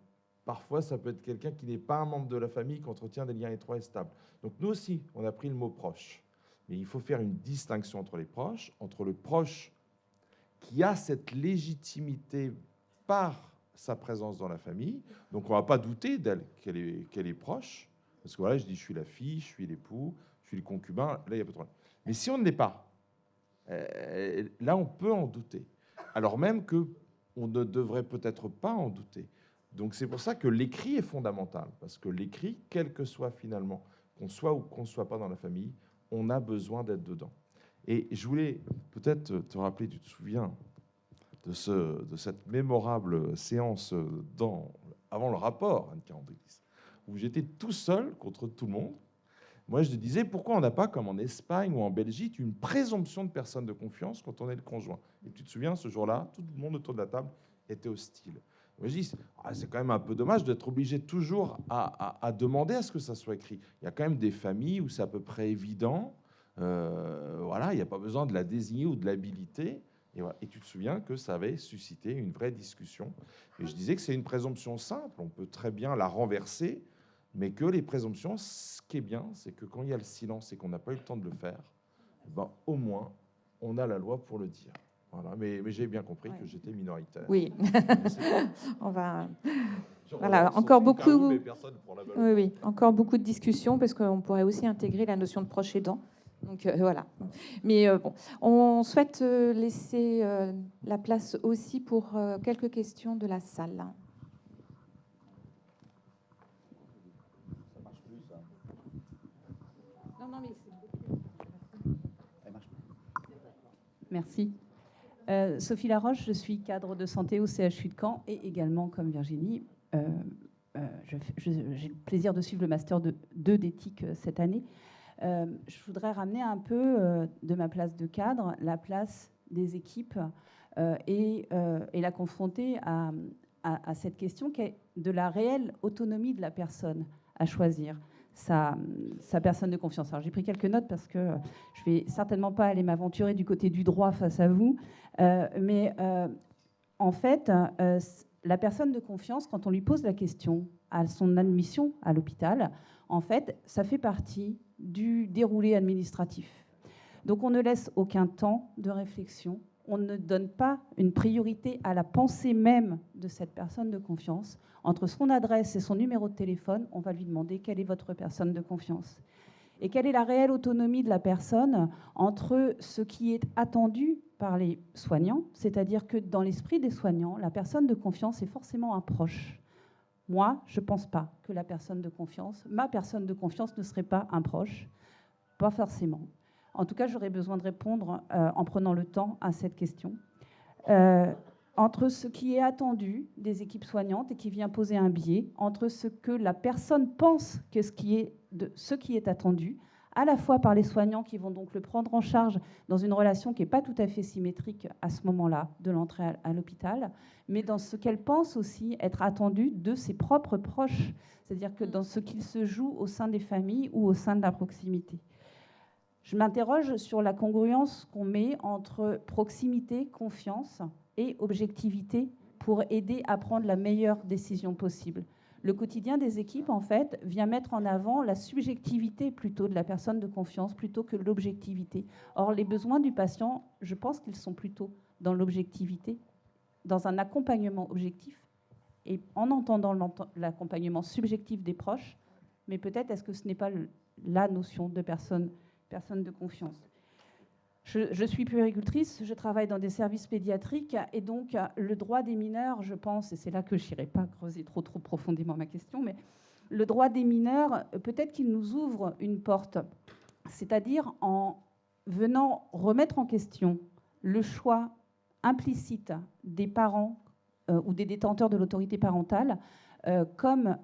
parfois, ça peut être quelqu'un qui n'est pas un membre de la famille, qui entretient des liens étroits et stables. Donc nous aussi, on a pris le mot proche. Mais il faut faire une distinction entre les proches, entre le proche qui a cette légitimité par sa présence dans la famille. Donc on ne va pas douter d'elle qu'elle est proche. Parce que voilà, je dis, je suis la fille, je suis l'époux, je suis le concubin. Là, il n'y a pas de problème. Mais si on ne l'est pas, là, on peut en douter. Alors même qu'on ne devrait peut-être pas en douter. Donc c'est pour ça que l'écrit est fondamental. Parce que l'écrit, quel que soit finalement, qu'on soit ou qu'on ne soit pas dans la famille, on a besoin d'être dedans. Et je voulais peut-être te rappeler, tu te souviens de cette mémorable séance avant le rapport, Anne Carandélis, où j'étais tout seul contre tout le monde. Moi, je te disais, pourquoi on n'a pas, comme en Espagne ou en Belgique, une présomption de personne de confiance quand on est le conjoint? Et tu te souviens, ce jour-là, tout le monde autour de la table était hostile. Moi, je dis, c'est quand même un peu dommage d'être obligé toujours à demander à ce que ça soit écrit. Il y a quand même des familles où c'est à peu près évident. Voilà, il n'y a pas besoin de la désigner ou de l'habiliter. Et, voilà. Et tu te souviens que ça avait suscité une vraie discussion. Et je disais que c'est une présomption simple, on peut très bien la renverser, mais que les présomptions, ce qui est bien, c'est que quand il y a le silence et qu'on n'a pas eu le temps de le faire, au moins, on a la loi pour le dire. Voilà. Mais j'ai bien compris que j'étais minoritaire. Oui. On va... Voilà, encore beaucoup... Oui, encore beaucoup de discussions, parce qu'on pourrait aussi intégrer la notion de proche aidant. Donc voilà. Mais bon, on souhaite laisser la place aussi pour quelques questions de la salle. Ça marche plus, ça. Non, mais Elle marche plus. Merci. Sophie Laroche, je suis cadre de santé au CHU de Caen et également, comme Virginie, j'ai le plaisir de suivre le master 2 d'éthique cette année. Je voudrais ramener un peu de ma place de cadre, la place des équipes et la confronter à cette question qui est de la réelle autonomie de la personne à choisir sa personne de confiance. Alors j'ai pris quelques notes parce que je vais certainement pas aller m'aventurer du côté du droit face à vous, mais en fait, la personne de confiance, quand on lui pose la question à son admission à l'hôpital, en fait, ça fait partie du déroulé administratif. Donc on ne laisse aucun temps de réflexion, on ne donne pas une priorité à la pensée même de cette personne de confiance. Entre son adresse et son numéro de téléphone, on va lui demander quelle est votre personne de confiance. Et quelle est la réelle autonomie de la personne entre ce qui est attendu par les soignants, c'est-à-dire que dans l'esprit des soignants, la personne de confiance est forcément un proche. Moi, je ne pense pas que la personne de confiance, ma personne de confiance ne serait pas un proche, pas forcément. En tout cas, j'aurais besoin de répondre en prenant le temps à cette question. Entre ce qui est attendu des équipes soignantes et qui vient poser un biais, entre ce que la personne pense que ce qui est attendu, à la fois par les soignants qui vont donc le prendre en charge dans une relation qui n'est pas tout à fait symétrique à ce moment-là de l'entrée à l'hôpital, mais dans ce qu'elle pense aussi être attendu de ses propres proches, c'est-à-dire que dans ce qu'il se joue au sein des familles ou au sein de la proximité. Je m'interroge sur la congruence qu'on met entre proximité, confiance et objectivité pour aider à prendre la meilleure décision possible. Le quotidien des équipes, en fait, vient mettre en avant la subjectivité plutôt de la personne de confiance plutôt que l'objectivité. Or, les besoins du patient, je pense qu'ils sont plutôt dans l'objectivité, dans un accompagnement objectif, et en entendant l'accompagnement subjectif des proches, mais peut-être est-ce que ce n'est pas la notion de personne de confiance. Je suis puéricultrice, je travaille dans des services pédiatriques et donc le droit des mineurs, je pense, et c'est là que je n'irai pas creuser trop profondément ma question, mais le droit des mineurs, peut-être qu'il nous ouvre une porte, c'est-à-dire en venant remettre en question le choix implicite des parents ou des détenteurs de l'autorité parentale comme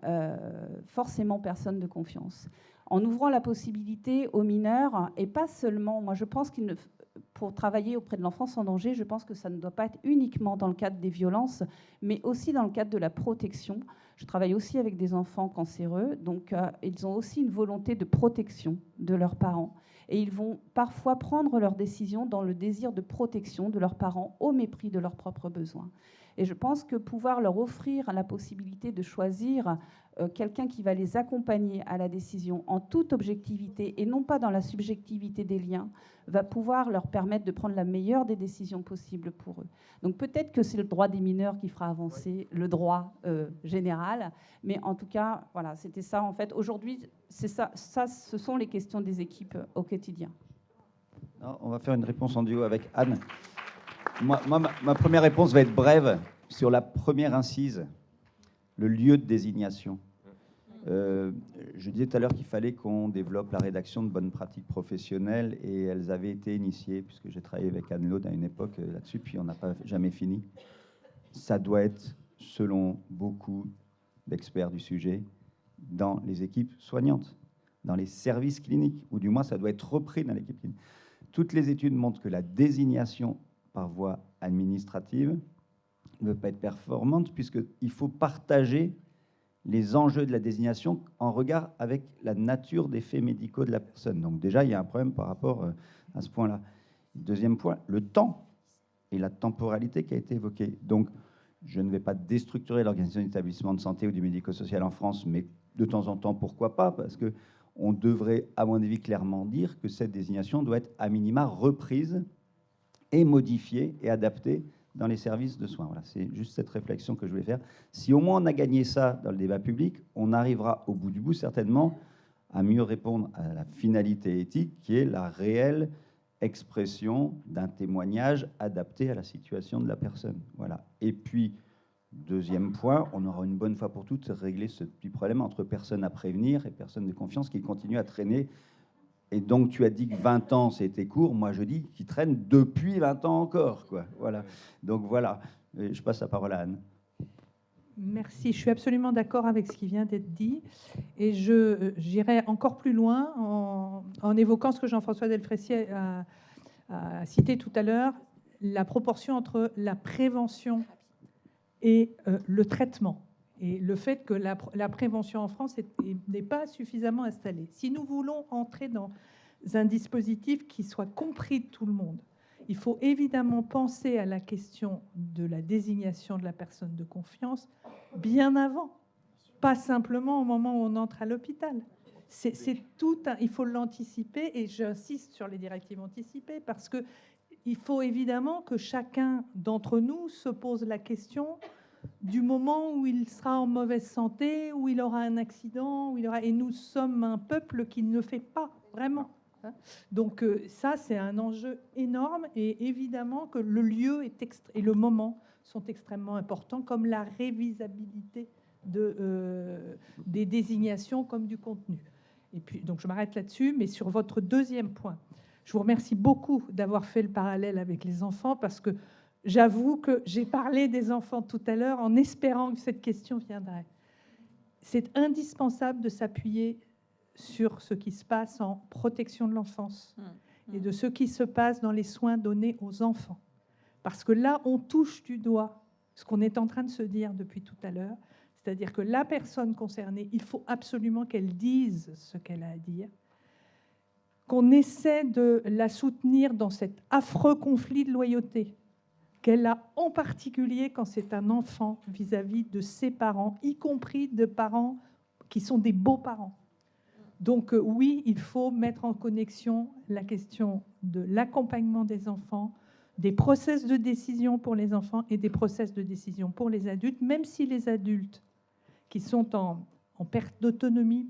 forcément personne de confiance. En ouvrant la possibilité aux mineurs, et pas seulement, moi je pense pour travailler auprès de l'enfance en danger, je pense que ça ne doit pas être uniquement dans le cadre des violences, mais aussi dans le cadre de la protection. Je travaille aussi avec des enfants cancéreux, donc ils ont aussi une volonté de protection de leurs parents. Et ils vont parfois prendre leurs décisions dans le désir de protection de leurs parents au mépris de leurs propres besoins. Et je pense que pouvoir leur offrir la possibilité de choisir quelqu'un qui va les accompagner à la décision en toute objectivité et non pas dans la subjectivité des liens, va pouvoir leur permettre de prendre la meilleure des décisions possibles pour eux. Donc peut-être que c'est le droit des mineurs qui fera avancer le droit général, mais en tout cas, voilà, c'était ça en fait. Aujourd'hui, c'est ça, ce sont les questions des équipes au quotidien. Non, on va faire une réponse en duo avec Anne. Moi, ma première réponse va être brève sur la première incise, le lieu de désignation. Je disais tout à l'heure qu'il fallait qu'on développe la rédaction de bonnes pratiques professionnelles et elles avaient été initiées, puisque j'ai travaillé avec Anne-Laude à une époque là-dessus, puis on n'a pas jamais fini. Ça doit être, selon beaucoup d'experts du sujet, dans les équipes soignantes, dans les services cliniques, ou du moins ça doit être repris dans l'équipe clinique. Toutes les études montrent que la désignation par voie administrative ne peut pas être performante puisqu'il faut partager les enjeux de la désignation en regard avec la nature des faits médicaux de la personne. Donc déjà, il y a un problème par rapport à ce point-là. Deuxième point, le temps et la temporalité qui a été évoquée. Donc, je ne vais pas déstructurer l'organisation d'établissement de santé ou du médico-social en France, mais de temps en temps, pourquoi pas, parce qu'on devrait, à mon avis, clairement dire que cette désignation doit être à minima reprise et modifiée et adaptée dans les services de soins. Voilà, c'est juste cette réflexion que je voulais faire. Si au moins on a gagné ça dans le débat public, on arrivera au bout du bout certainement à mieux répondre à la finalité éthique qui est la réelle expression d'un témoignage adapté à la situation de la personne. Voilà. Et puis, deuxième point, on aura une bonne fois pour toutes réglé ce petit problème entre personnes à prévenir et personnes de confiance qui continuent à traîner. Et donc, tu as dit que 20 ans, c'était court. Moi, je dis qu'ils traînent depuis 20 ans encore, quoi. Voilà. Donc, voilà. Et je passe la parole à Anne. Merci, je suis absolument d'accord avec ce qui vient d'être dit. Et j'irai encore plus loin en évoquant ce que Jean-François Delfraissy a cité tout à l'heure, la proportion entre la prévention et le traitement. Et le fait que la prévention en France n'est pas suffisamment installée. Si nous voulons entrer dans un dispositif qui soit compris de tout le monde, il faut évidemment penser à la question de la désignation de la personne de confiance bien avant, pas simplement au moment où on entre à l'hôpital. C'est tout il faut l'anticiper, et j'insiste sur les directives anticipées parce que il faut évidemment que chacun d'entre nous se pose la question du moment où il sera en mauvaise santé, où il aura un accident, et nous sommes un peuple qui ne le fait pas vraiment. Donc ça, c'est un enjeu énorme, et évidemment que le lieu et le moment sont extrêmement importants, comme la révisabilité des désignations comme du contenu. Et puis, donc je m'arrête là-dessus, mais sur votre deuxième point, je vous remercie beaucoup d'avoir fait le parallèle avec les enfants, parce que j'avoue que j'ai parlé des enfants tout à l'heure en espérant que cette question viendrait. C'est indispensable de s'appuyer sur ce qui se passe en protection de l'enfance et de ce qui se passe dans les soins donnés aux enfants. Parce que là, on touche du doigt ce qu'on est en train de se dire depuis tout à l'heure, c'est-à-dire que la personne concernée, il faut absolument qu'elle dise ce qu'elle a à dire, qu'on essaie de la soutenir dans cet affreux conflit de loyauté qu'elle a, en particulier quand c'est un enfant vis-à-vis de ses parents, y compris de parents qui sont des beaux-parents. Donc oui, il faut mettre en connexion la question de l'accompagnement des enfants, des process de décision pour les enfants et des process de décision pour les adultes, même si les adultes qui sont en perte d'autonomie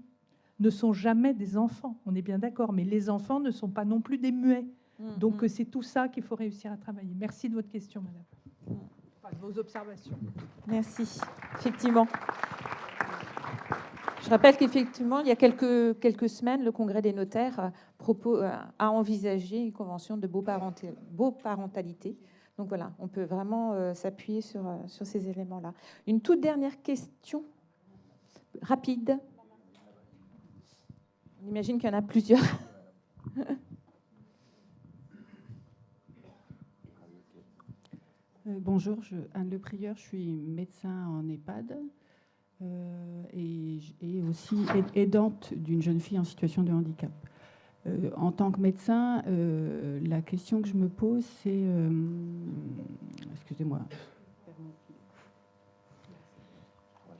ne sont jamais des enfants, on est bien d'accord, mais les enfants ne sont pas non plus des muets. Donc c'est tout ça qu'il faut réussir à travailler. Merci de votre question, madame. Enfin, de vos observations. Merci. Effectivement. Je rappelle qu'effectivement, il y a quelques semaines, le Congrès des notaires a envisagé une convention de beau-parentalité. Donc voilà, on peut vraiment s'appuyer sur ces éléments-là. Une toute dernière question, rapide. On imagine qu'il y en a plusieurs. Bonjour, Anne Le Prieur, je suis médecin en EHPAD et aussi aidante d'une jeune fille en situation de handicap. En tant que médecin, la question que je me pose, c'est... excusez-moi.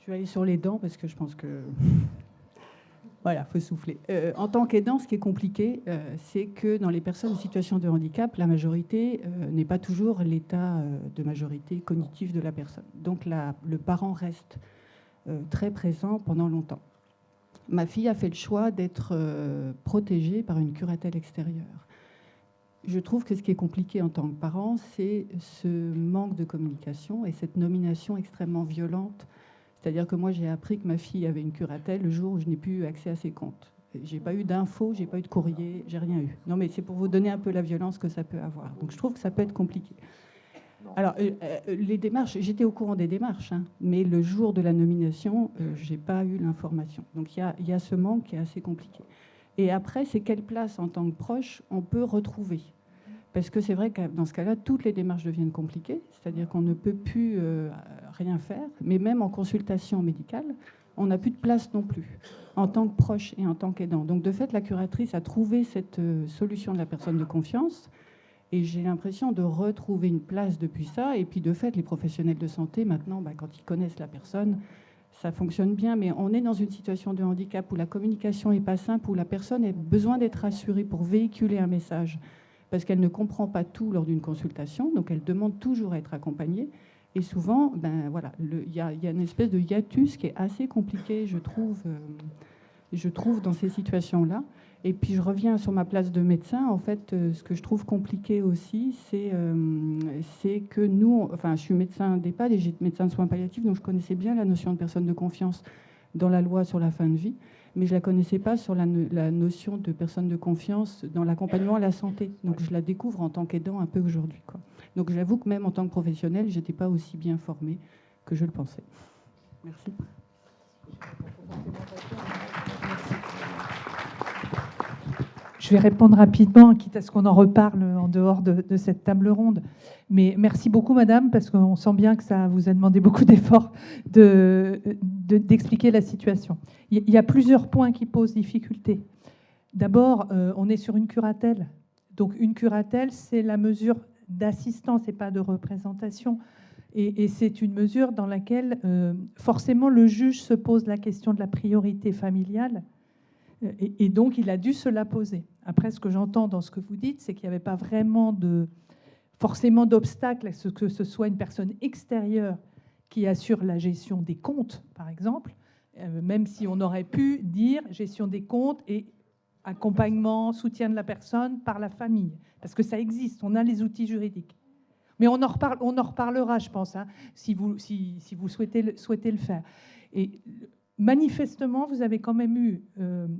Je vais aller sur les dents parce que je pense que... Voilà, il faut souffler. En tant qu'aidant, ce qui est compliqué, c'est que dans les personnes en situation de handicap, la majorité n'est pas toujours l'état de majorité cognitive de la personne. Donc le parent reste très présent pendant longtemps. Ma fille a fait le choix d'être protégée par une curatelle extérieure. Je trouve que ce qui est compliqué en tant que parent, c'est ce manque de communication et cette nomination extrêmement violente. C'est-à-dire que moi, j'ai appris que ma fille avait une curatelle le jour où je n'ai plus eu accès à ses comptes. J'ai pas eu d'infos, j'ai pas eu de courrier, j'ai rien eu. Non, mais c'est pour vous donner un peu la violence que ça peut avoir. Donc, je trouve que ça peut être compliqué. Alors, les démarches, j'étais au courant des démarches, hein, mais le jour de la nomination, j'ai pas eu l'information. Donc, il y a ce manque qui est assez compliqué. Et après, c'est quelle place, en tant que proche, on peut retrouver ? Parce que c'est vrai que dans ce cas-là, toutes les démarches deviennent compliquées, c'est-à-dire qu'on ne peut plus rien faire, mais même en consultation médicale, on n'a plus de place non plus, en tant que proche et en tant qu'aidant. Donc de fait, la curatrice a trouvé cette solution de la personne de confiance, et j'ai l'impression de retrouver une place depuis ça. Et puis de fait, les professionnels de santé, maintenant, quand ils connaissent la personne, ça fonctionne bien, mais on est dans une situation de handicap où la communication n'est pas simple, où la personne a besoin d'être rassurée pour véhiculer un message, parce qu'elle ne comprend pas tout lors d'une consultation, donc elle demande toujours à être accompagnée. Et souvent, voilà, il y a une espèce de hiatus qui est assez compliqué, je trouve dans ces situations-là. Et puis je reviens sur ma place de médecin. En fait, ce que je trouve compliqué aussi, c'est que nous, je suis médecin d'EHPAD et j'ai été médecin de soins palliatifs, donc je connaissais bien la notion de personne de confiance dans la loi sur la fin de vie, mais je ne la connaissais pas sur la notion de personne de confiance dans l'accompagnement à la santé. Donc je la découvre en tant qu'aidant un peu aujourd'hui, quoi. Donc j'avoue que même en tant que professionnelle, je n'étais pas aussi bien formée que je le pensais. Merci. Je vais répondre rapidement, quitte à ce qu'on en reparle en dehors de cette table ronde. Mais merci beaucoup, madame, parce qu'on sent bien que ça vous a demandé beaucoup d'efforts d'expliquer la situation. Il y a plusieurs points qui posent difficulté. D'abord, on est sur une curatelle. Donc, une curatelle, c'est la mesure d'assistance et pas de représentation. Et c'est une mesure dans laquelle, forcément, le juge se pose la question de la priorité familiale. Et donc, il a dû se la poser. Après, ce que j'entends dans ce que vous dites, c'est qu'il n'y avait pas vraiment forcément d'obstacle à ce que ce soit une personne extérieure qui assure la gestion des comptes, par exemple, même si on aurait pu dire gestion des comptes et accompagnement, soutien de la personne par la famille, parce que ça existe, on a les outils juridiques. Mais on en reparlera, je pense, hein, si vous souhaitez le faire. Et manifestement, vous avez quand même eu,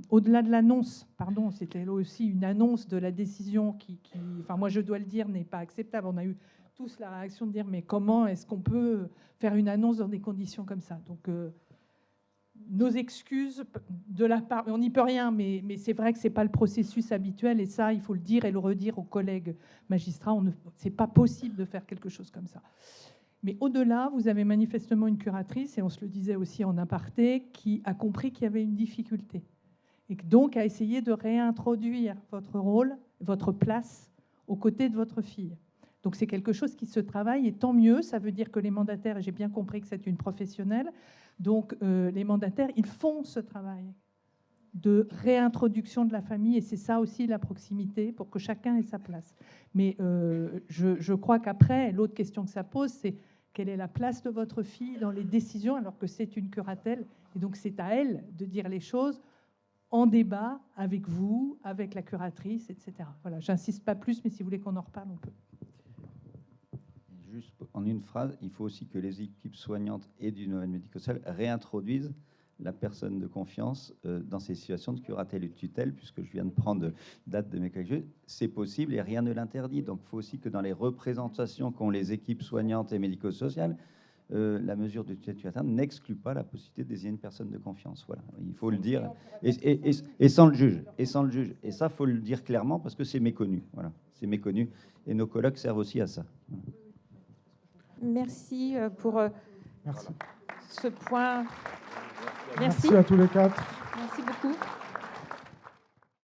au-delà de l'annonce, pardon, c'était là aussi une annonce de la décision qui, enfin moi je dois le dire, n'est pas acceptable. On a eu tous la réaction de dire mais comment est-ce qu'on peut faire une annonce dans des conditions comme ça? Donc nos excuses de la part, on n'y peut rien, mais c'est vrai que c'est pas le processus habituel et ça, il faut le dire et le redire aux collègues magistrats. C'est pas possible de faire quelque chose comme ça. Mais au-delà, vous avez manifestement une curatrice, et on se le disait aussi en aparté, qui a compris qu'il y avait une difficulté. Et donc a essayé de réintroduire votre rôle, votre place aux côtés de votre fille. Donc c'est quelque chose qui se travaille, et tant mieux, ça veut dire que les mandataires, et j'ai bien compris que c'est une professionnelle, donc les mandataires, ils font ce travail de réintroduction de la famille, et c'est ça aussi la proximité, pour que chacun ait sa place. Mais je crois qu'après, l'autre question que ça pose, c'est quelle est la place de votre fille dans les décisions, alors que c'est une curatelle, et donc c'est à elle de dire les choses en débat avec vous, avec la curatrice, etc. Voilà, j'insiste pas plus, mais si vous voulez qu'on en reparle, on peut. Juste en une phrase, il faut aussi que les équipes soignantes et du domaine médico-social réintroduisent la personne de confiance dans ces situations de curatelle et de tutelle, puisque je viens de prendre date de mes collègues, c'est possible et rien ne l'interdit. Donc il faut aussi que dans les représentations qu'ont les équipes soignantes et médico-sociales, la mesure de tutelle n'exclut pas la possibilité de désigner une personne de confiance. Voilà, il faut le dire. Et sans le juge. Et sans le juge. Et ça, il faut le dire clairement parce que c'est méconnu. Voilà, c'est méconnu. Et nos colloques servent aussi à ça. Merci pour Merci. ce point. Merci à tous les quatre. Merci beaucoup.